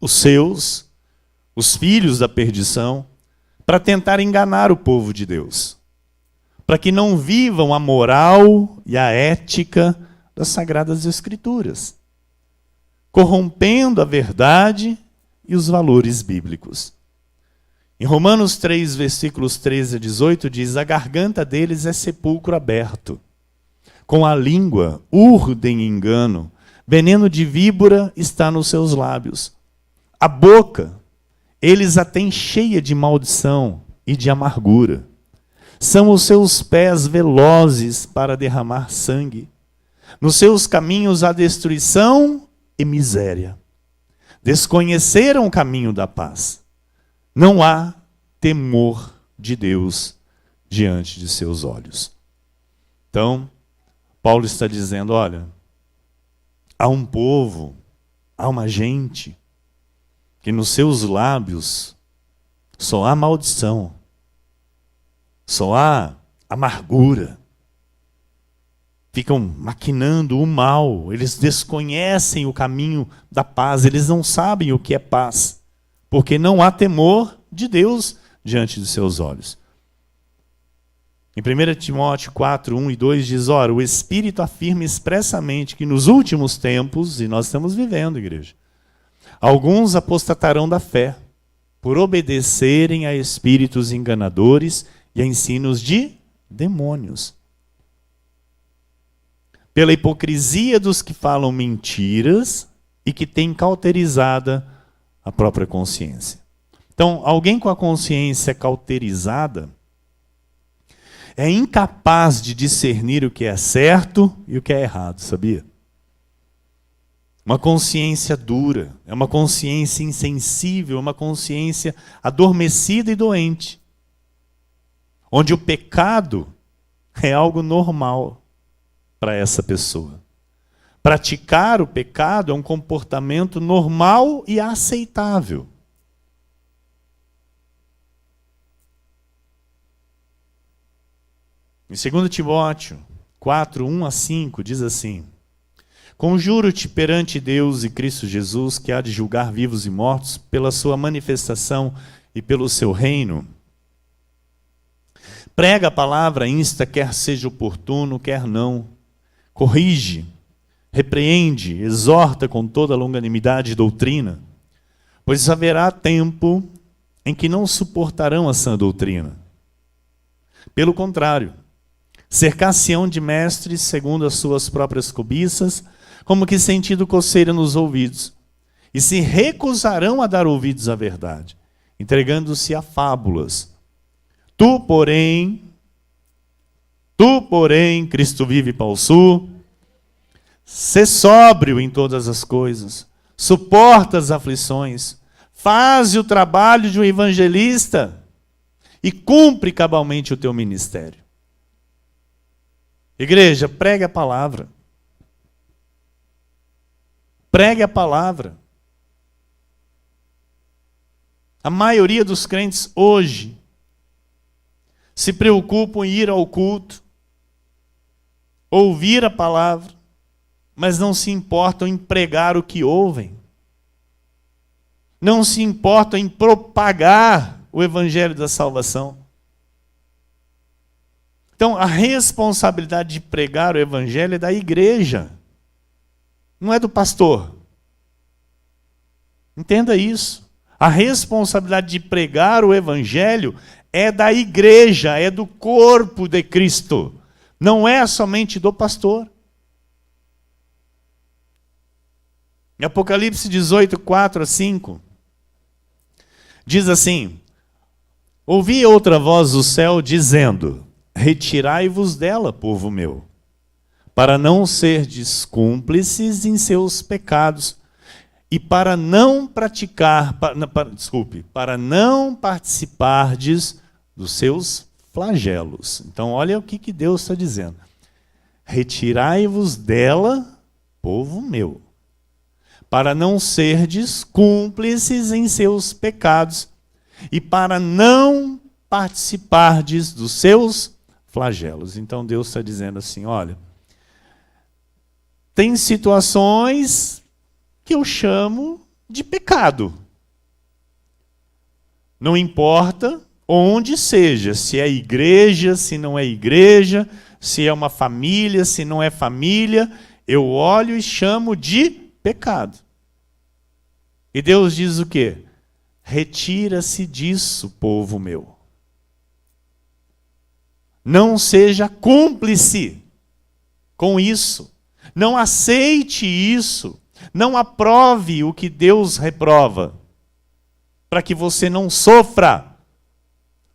os filhos da perdição, para tentar enganar o povo de Deus. Para que não vivam a moral e a ética das Sagradas Escrituras. Corrompendo a verdade e os valores bíblicos. Em Romanos 3, versículos 13 a 18, diz: a garganta deles é sepulcro aberto. Com a língua urdem engano, veneno de víbora está nos seus lábios. A boca eles a têm cheia de maldição e de amargura. São os seus pés velozes para derramar sangue. Nos seus caminhos há destruição e miséria. Desconheceram o caminho da paz. Não há temor de Deus diante de seus olhos. Então, Paulo está dizendo, olha, há um povo, há uma gente que nos seus lábios só há maldição, só há amargura. Ficam maquinando o mal, eles desconhecem o caminho da paz, eles não sabem o que é paz, porque não há temor de Deus diante de seus olhos. Em 1 Timóteo 4, 1 e 2 diz, ora, o Espírito afirma expressamente que nos últimos tempos, e nós estamos vivendo, igreja, alguns apostatarão da fé, por obedecerem a espíritos enganadores e a ensinos de demônios. Pela hipocrisia dos que falam mentiras e que têm cauterizada a própria consciência. Então, alguém com a consciência cauterizada é incapaz de discernir o que é certo e o que é errado, sabia? Uma consciência dura, é uma consciência insensível, uma consciência adormecida e doente. Onde o pecado é algo normal para essa pessoa. Praticar o pecado é um comportamento normal e aceitável. Em 2 Timóteo 4, 1 a 5, diz assim, conjuro-te perante Deus e Cristo Jesus, que há de julgar vivos e mortos, pela sua manifestação e pelo seu reino. Prega a palavra, insta, quer seja oportuno, quer não. Corrige, repreende, exorta com toda longanimidade e doutrina, pois haverá tempo em que não suportarão a sã doutrina. Pelo contrário, cercar-se-ão de mestres segundo as suas próprias cobiças, como que sentindo coceira nos ouvidos, e se recusarão a dar ouvidos à verdade, entregando-se a fábulas. Tu, porém, Cristo vive Pausu, sê sóbrio em todas as coisas, suporta as aflições, faze o trabalho de um evangelista e cumpre cabalmente o teu ministério. Igreja, pregue a palavra. Pregue a palavra. A maioria dos crentes hoje se preocupam em ir ao culto, ouvir a palavra, mas não se importam em pregar o que ouvem. Não se importam em propagar o evangelho da salvação. Então, a responsabilidade de pregar o evangelho é da igreja, não é do pastor. Entenda isso. A responsabilidade de pregar o evangelho é da igreja, é do corpo de Cristo. Não é somente do pastor. Em Apocalipse 18, 4 a 5, diz assim: ouvi outra voz do céu dizendo: retirai-vos dela, povo meu, para não serdes cúmplices em seus pecados, e para não participardes dos seus flagelos. Então, olha o que Deus está dizendo. Retirai-vos dela, povo meu, para não serdes cúmplices em seus pecados, e para não participardes dos seus flagelos. Então, Deus está dizendo assim, olha, tem situações que eu chamo de pecado. Não importa onde seja, se é igreja, se não é igreja, se é uma família, se não é família, eu olho e chamo de pecado. E Deus diz o quê? Retira-se disso, povo meu. Não seja cúmplice com isso. Não aceite isso. Não aprove o que Deus reprova, para que você não sofra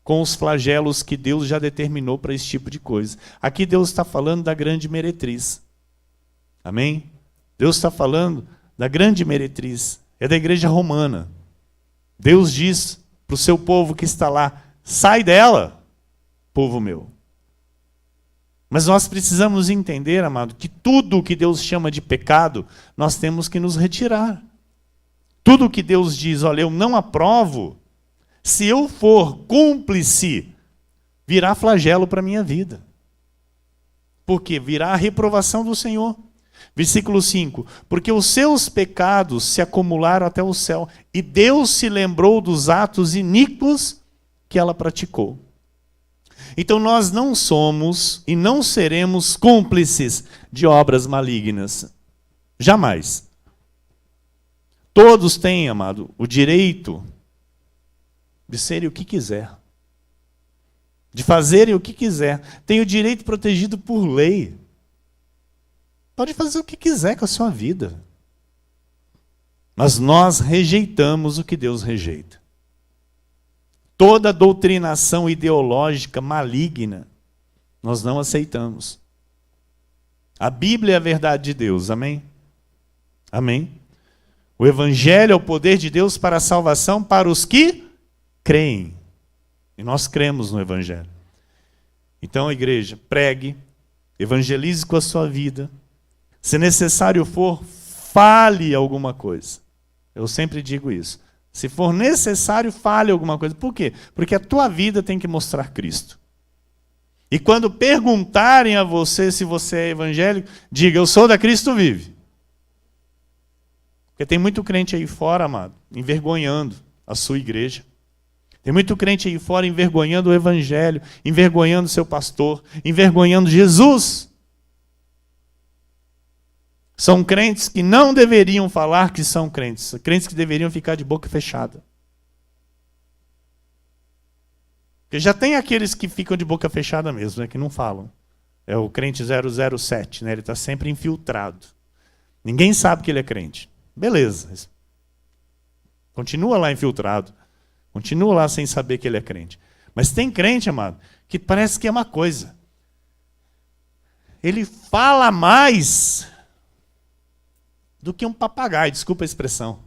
com os flagelos que Deus já determinou para esse tipo de coisa. Aqui Deus está falando da grande meretriz. Amém? Deus está falando da grande meretriz. É da igreja romana. Deus diz para o seu povo que está lá, sai dela, povo meu. Mas nós precisamos entender, amado, que tudo o que Deus chama de pecado, nós temos que nos retirar. Tudo o que Deus diz, olha, eu não aprovo, se eu for cúmplice, virá flagelo para a minha vida. Porque virá a reprovação do Senhor. Versículo 5. Porque os seus pecados se acumularam até o céu, e Deus se lembrou dos atos iníquos que ela praticou. Então nós não somos e não seremos cúmplices de obras malignas. Jamais. Todos têm, amado, o direito de serem o que quiser. De fazerem o que quiser. Tem o direito protegido por lei. Pode fazer o que quiser com a sua vida. Mas nós rejeitamos o que Deus rejeita. Toda doutrinação ideológica maligna, nós não aceitamos. A Bíblia é a verdade de Deus, amém? Amém? O Evangelho é o poder de Deus para a salvação para os que creem. E nós cremos no Evangelho. Então, igreja, pregue, evangelize com a sua vida. Se necessário for, fale alguma coisa. Eu sempre digo isso. Se for necessário, fale alguma coisa. Por quê? Porque a tua vida tem que mostrar Cristo. E quando perguntarem a você se você é evangélico, diga, eu sou da Cristo Vive. Porque tem muito crente aí fora, amado, envergonhando a sua igreja. Tem muito crente aí fora envergonhando o evangelho, envergonhando seu pastor, envergonhando Jesus. São crentes que não deveriam falar que são crentes. Crentes que deveriam ficar de boca fechada. Porque já tem aqueles que ficam de boca fechada mesmo, né, que não falam. É o crente 007, né? Ele está sempre infiltrado. Ninguém sabe que ele é crente. Beleza. Continua lá infiltrado. Continua lá sem saber que ele é crente. Mas tem crente, amado, que parece que é uma coisa. Ele fala mais do que um papagaio, desculpa a expressão.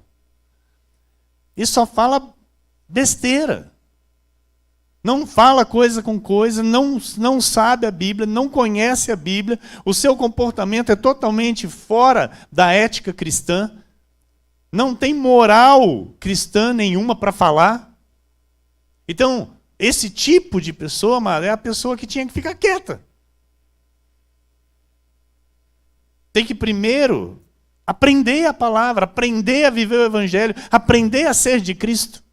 E só fala besteira. Não fala coisa com coisa, não sabe a Bíblia, não conhece a Bíblia, o seu comportamento é totalmente fora da ética cristã, não tem moral cristã nenhuma para falar. Então, esse tipo de pessoa, amado, é a pessoa que tinha que ficar quieta. Tem que primeiro aprender a palavra, aprender a viver o Evangelho, aprender a ser de Cristo.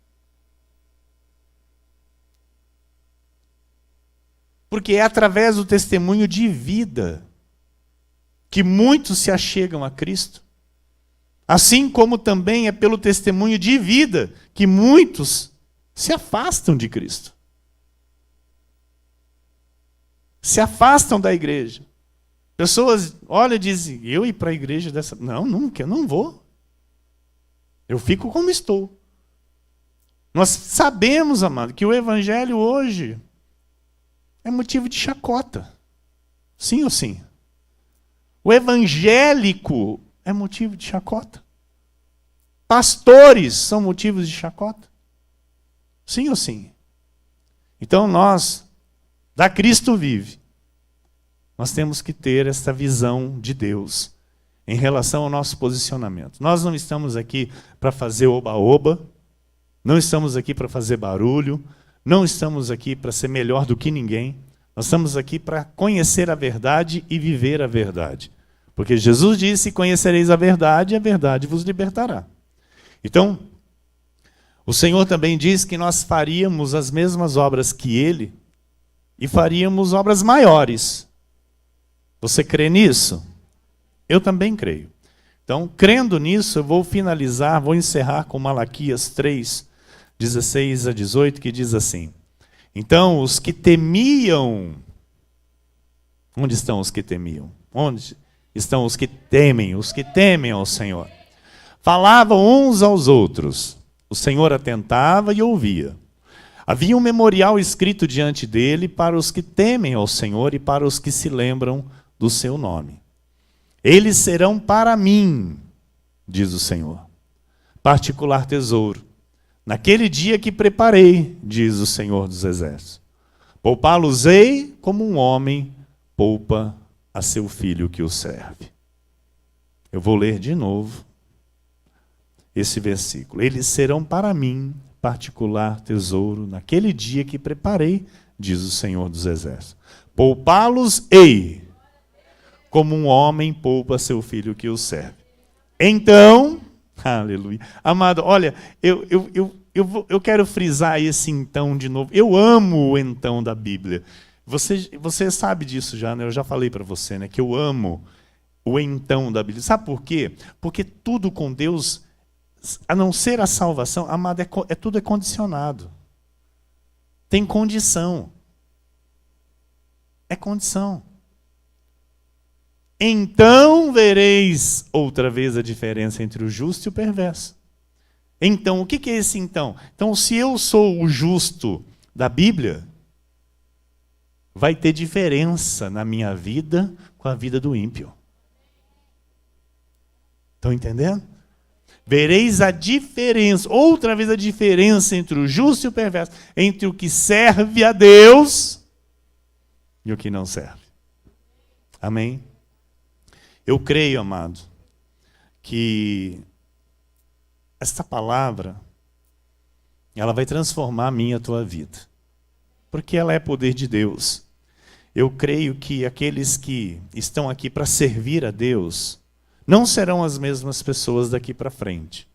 Porque é através do testemunho de vida que muitos se achegam a Cristo. Assim como também é pelo testemunho de vida que muitos se afastam de Cristo. Se afastam da igreja. Pessoas olham e dizem, eu ir para a igreja dessa... Não, nunca, eu não vou. Eu fico como estou. Nós sabemos, amado, que o Evangelho hoje é motivo de chacota. Sim ou sim? O evangélico é motivo de chacota. Pastores são motivos de chacota. Sim ou sim? Então nós, da Cristo Vive, nós temos que ter esta visão de Deus em relação ao nosso posicionamento. Nós não estamos aqui para fazer oba-oba, não estamos aqui para fazer barulho, não estamos aqui para ser melhor do que ninguém. Nós estamos aqui para conhecer a verdade e viver a verdade. Porque Jesus disse, conhecereis a verdade vos libertará. Então, o Senhor também diz que nós faríamos as mesmas obras que Ele e faríamos obras maiores. Você crê nisso? Eu também creio. Então, crendo nisso, eu vou finalizar, vou encerrar com Malaquias 3, 16 a 18, que diz assim: então, os que temiam... Onde estão os que temiam? Onde estão os que temem ao Senhor? Falavam uns aos outros. O Senhor atentava e ouvia. Havia um memorial escrito diante dele para os que temem ao Senhor e para os que se lembram do seu nome. Eles serão para mim, diz o Senhor, particular tesouro. Naquele dia que preparei, diz o Senhor dos Exércitos. Poupá-los-ei como um homem poupa a seu filho que o serve. Eu vou ler de novo esse versículo. Eles serão para mim particular tesouro naquele dia que preparei, diz o Senhor dos Exércitos. Poupá-los-ei como um homem poupa seu filho que o serve. Então... aleluia. Amado, olha, eu quero frisar esse então de novo. Eu amo o então da Bíblia. Você sabe disso já, né? Eu já falei para você, né? Que eu amo o então da Bíblia. Sabe por quê? Porque tudo com Deus, a não ser a salvação, amado, tudo é condicionado. Tem condição. É condição. Então vereis outra vez a diferença entre o justo e o perverso. Então, o que é esse então? Então, se eu sou o justo da Bíblia, vai ter diferença na minha vida com a vida do ímpio. Estão entendendo? Vereis a diferença, outra vez a diferença entre o justo e o perverso, entre o que serve a Deus e o que não serve. Amém? Eu creio, amado, que esta palavra, ela vai transformar a minha e a tua vida. Porque ela é poder de Deus. Eu creio que aqueles que estão aqui para servir a Deus, não serão as mesmas pessoas daqui para frente.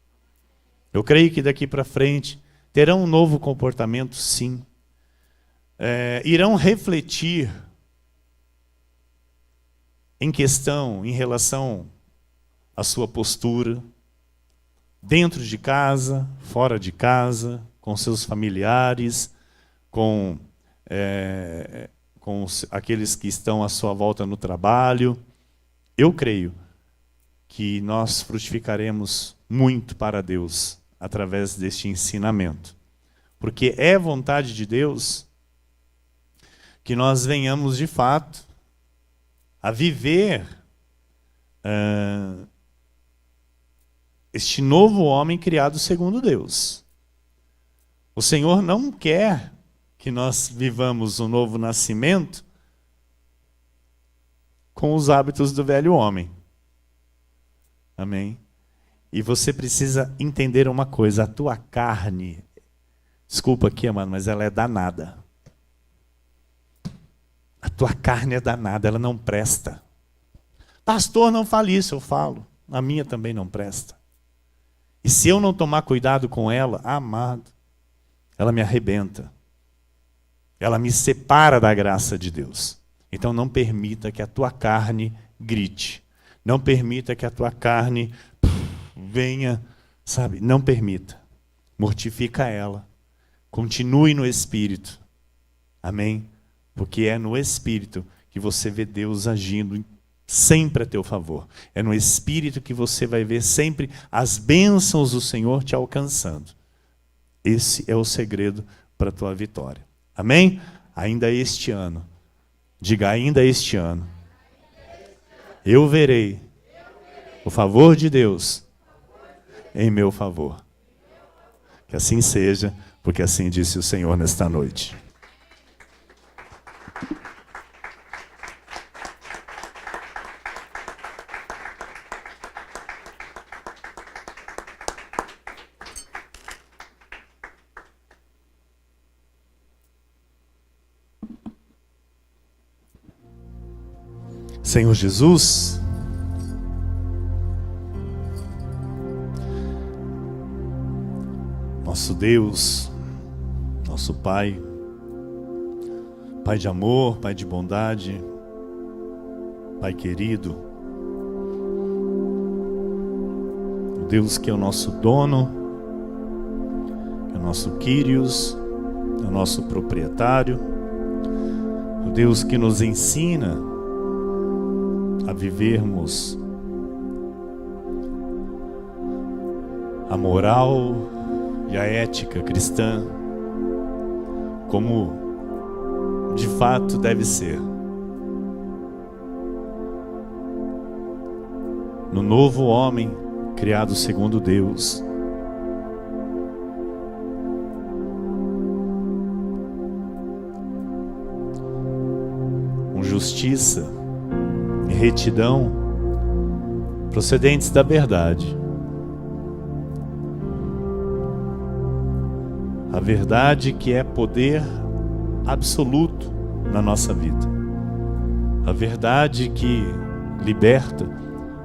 Eu creio que daqui para frente terão um novo comportamento, sim. Irão refletir em relação à sua postura, dentro de casa, fora de casa, com seus familiares, com com aqueles que estão à sua volta no trabalho. Eu creio que nós frutificaremos muito para Deus através deste ensinamento. Porque é vontade de Deus que nós venhamos de fato a viver este novo homem criado segundo Deus. O Senhor não quer que nós vivamos um novo nascimento com os hábitos do velho homem. Amém? E você precisa entender uma coisa: a tua carne, desculpa aqui, amado, mas ela é danada. A tua carne é danada, ela não presta. Pastor, não fale isso, eu falo. A minha também não presta. E se eu não tomar cuidado com ela, amado, ela me arrebenta. Ela me separa da graça de Deus. Então não permita que a tua carne grite. Não permita que a tua carne venha, sabe? Não permita. Mortifica ela. Continue no Espírito. Amém? Porque é no Espírito que você vê Deus agindo sempre a teu favor. É no Espírito que você vai ver sempre as bênçãos do Senhor te alcançando. Esse é o segredo para a tua vitória. Amém? Ainda este ano. Diga, ainda este ano. Eu verei o favor de Deus em meu favor. Que assim seja, porque assim disse o Senhor nesta noite. Senhor Jesus, nosso Deus, nosso Pai, Pai de amor, Pai de bondade, Pai querido, o Deus que é o nosso dono, que é o nosso Kyrios, é o nosso proprietário, o Deus que nos ensina a vivermos a moral e a ética cristã como de fato deve ser. No novo homem criado segundo Deus. Com justiça e retidão procedentes da verdade. A verdade que é poder absoluto na nossa vida. A verdade que liberta,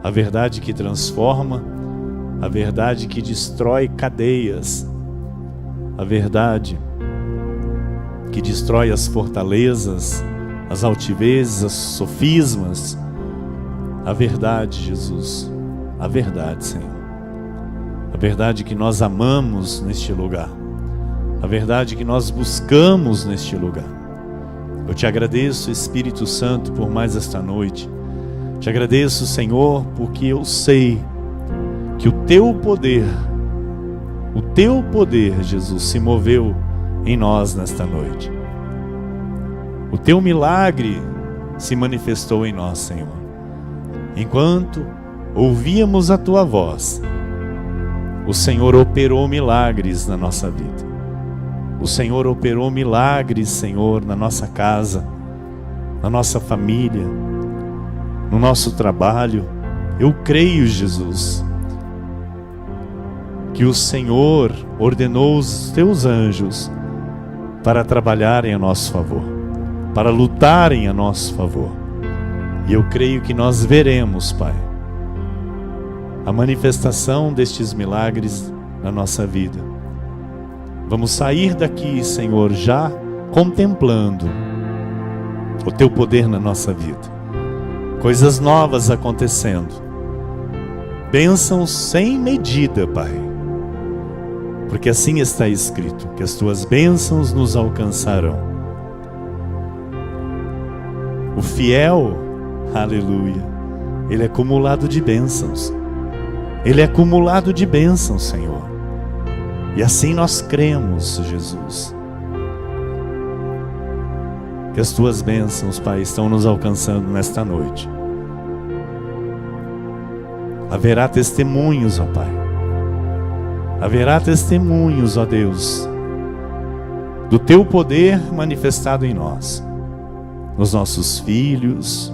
a verdade que transforma, a verdade que destrói cadeias, a verdade que destrói as fortalezas, as altivezes, os sofismas. A verdade, Jesus, a verdade, Senhor. A verdade que nós amamos neste lugar. A verdade que nós buscamos neste lugar. Eu te agradeço, Espírito Santo, por mais esta noite. Te agradeço, Senhor, porque eu sei que o teu poder, Jesus, se moveu em nós nesta noite. O teu milagre se manifestou em nós, Senhor. Enquanto ouvíamos a tua voz, o Senhor operou milagres na nossa vida. O Senhor operou milagres, Senhor, na nossa casa, na nossa família, no nosso trabalho. Eu creio, Jesus, que o Senhor ordenou os teus anjos para trabalharem a nosso favor, para lutarem a nosso favor. E eu creio que nós veremos, Pai, a manifestação destes milagres na nossa vida. Vamos sair daqui, Senhor, já contemplando o teu poder na nossa vida. Coisas novas acontecendo. Bênçãos sem medida, Pai. Porque assim está escrito, que as tuas bênçãos nos alcançarão. O fiel, aleluia, ele é acumulado de bênçãos. Ele é acumulado de bênçãos, Senhor. E assim nós cremos, Jesus, que as tuas bênçãos, Pai, estão nos alcançando nesta noite. Haverá testemunhos, ó Pai. Haverá testemunhos, ó Deus, do teu poder manifestado em nós, nos nossos filhos,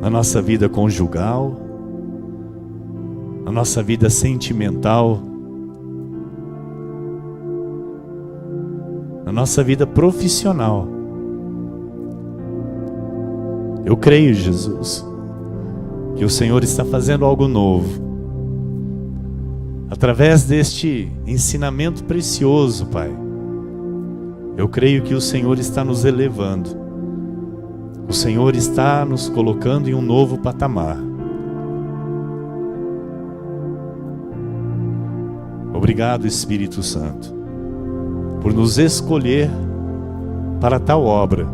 na nossa vida conjugal, na nossa vida sentimental, na nossa vida profissional. Eu creio, Jesus, que o Senhor está fazendo algo novo, através deste ensinamento precioso, Pai. Eu creio que o Senhor está nos elevando, o Senhor está nos colocando em um novo patamar. Obrigado, Espírito Santo, por nos escolher para tal obra.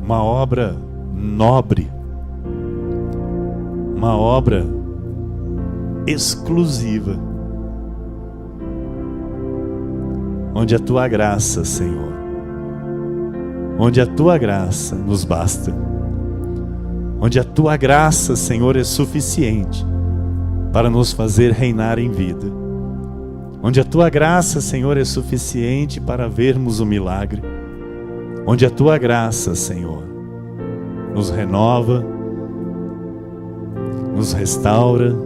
Uma obra nobre, uma obra exclusiva, onde a tua graça, Senhor, onde a tua graça nos basta, onde a tua graça, Senhor, é suficiente para nos fazer reinar em vida, onde a tua graça, Senhor, é suficiente para vermos o milagre, onde a tua graça, Senhor, nos renova, nos restaura,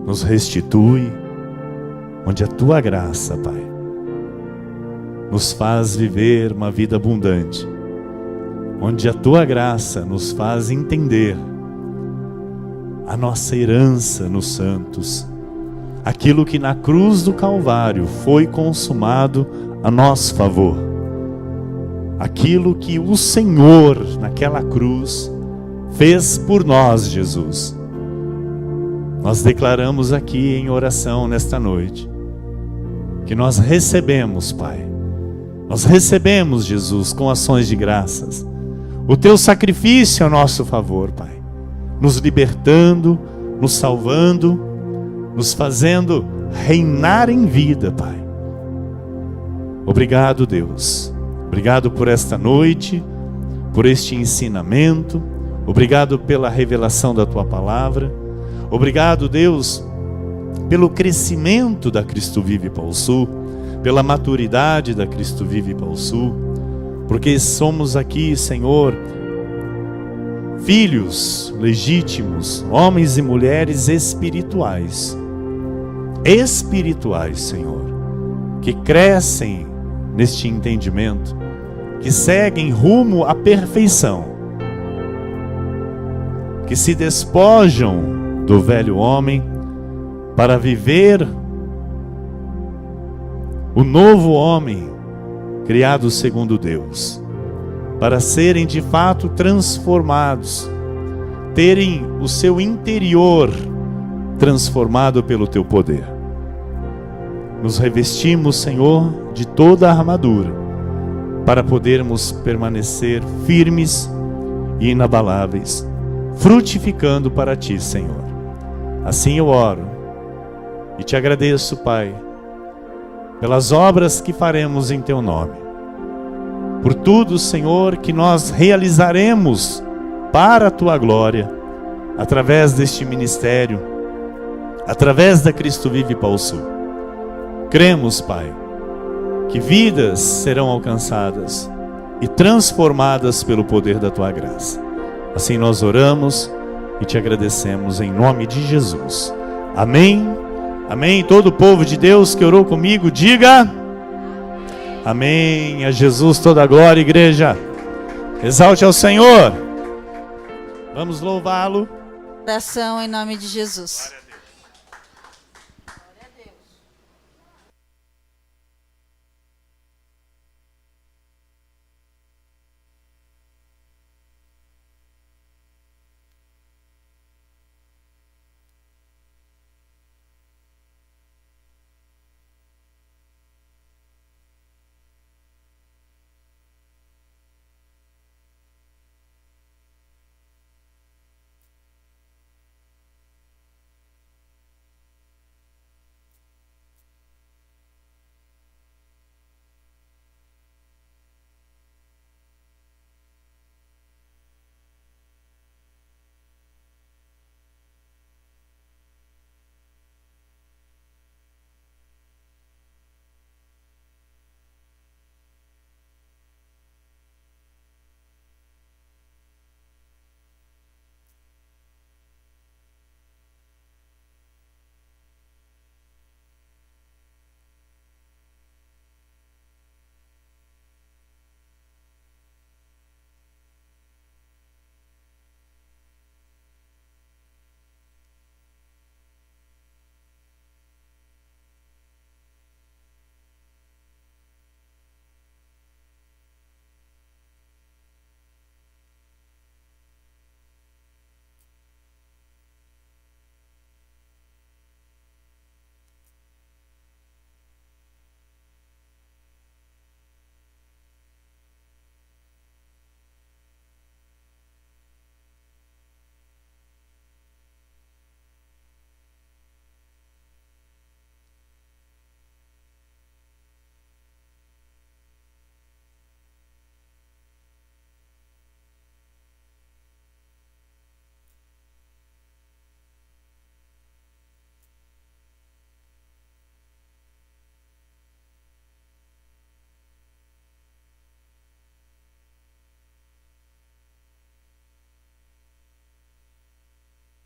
nos restitui, onde a tua graça, Pai, nos faz viver uma vida abundante, onde a tua graça nos faz entender a nossa herança nos santos, aquilo que na cruz do Calvário foi consumado a nosso favor, aquilo que o Senhor naquela cruz fez por nós, Jesus. Nós declaramos aqui em oração nesta noite que nós recebemos, Pai, nós recebemos, Jesus, com ações de graças, o teu sacrifício a nosso favor, Pai, nos libertando, nos salvando, nos fazendo reinar em vida, Pai. Obrigado, Deus. Obrigado por esta noite, por este ensinamento. Obrigado pela revelação da tua palavra. Obrigado, Deus, pelo crescimento da Cristo Vive Pau Sul, pela maturidade da Cristo Vive Pau Sul, porque somos aqui, Senhor, filhos legítimos, homens e mulheres espirituais, Senhor, que crescem neste entendimento, que seguem rumo à perfeição, que se despojam do velho homem para viver o novo homem criado segundo Deus, para serem de fato transformados, terem o seu interior transformado pelo teu poder. Nos revestimos, Senhor, de toda a armadura, para podermos permanecer firmes e inabaláveis, frutificando para ti, Senhor. Assim eu oro e te agradeço, Pai, pelas obras que faremos em teu nome, por tudo, Senhor, que nós realizaremos para a tua glória, através deste ministério, através da Cristo Vive Pau Sul. Cremos, Pai, que vidas serão alcançadas e transformadas pelo poder da tua graça. Assim nós oramos e te agradecemos em nome de Jesus. Amém. Amém. Todo o povo de Deus que orou comigo, diga amém. A Jesus toda a glória, igreja. Exalte ao Senhor. Vamos louvá-lo. Oração em nome de Jesus.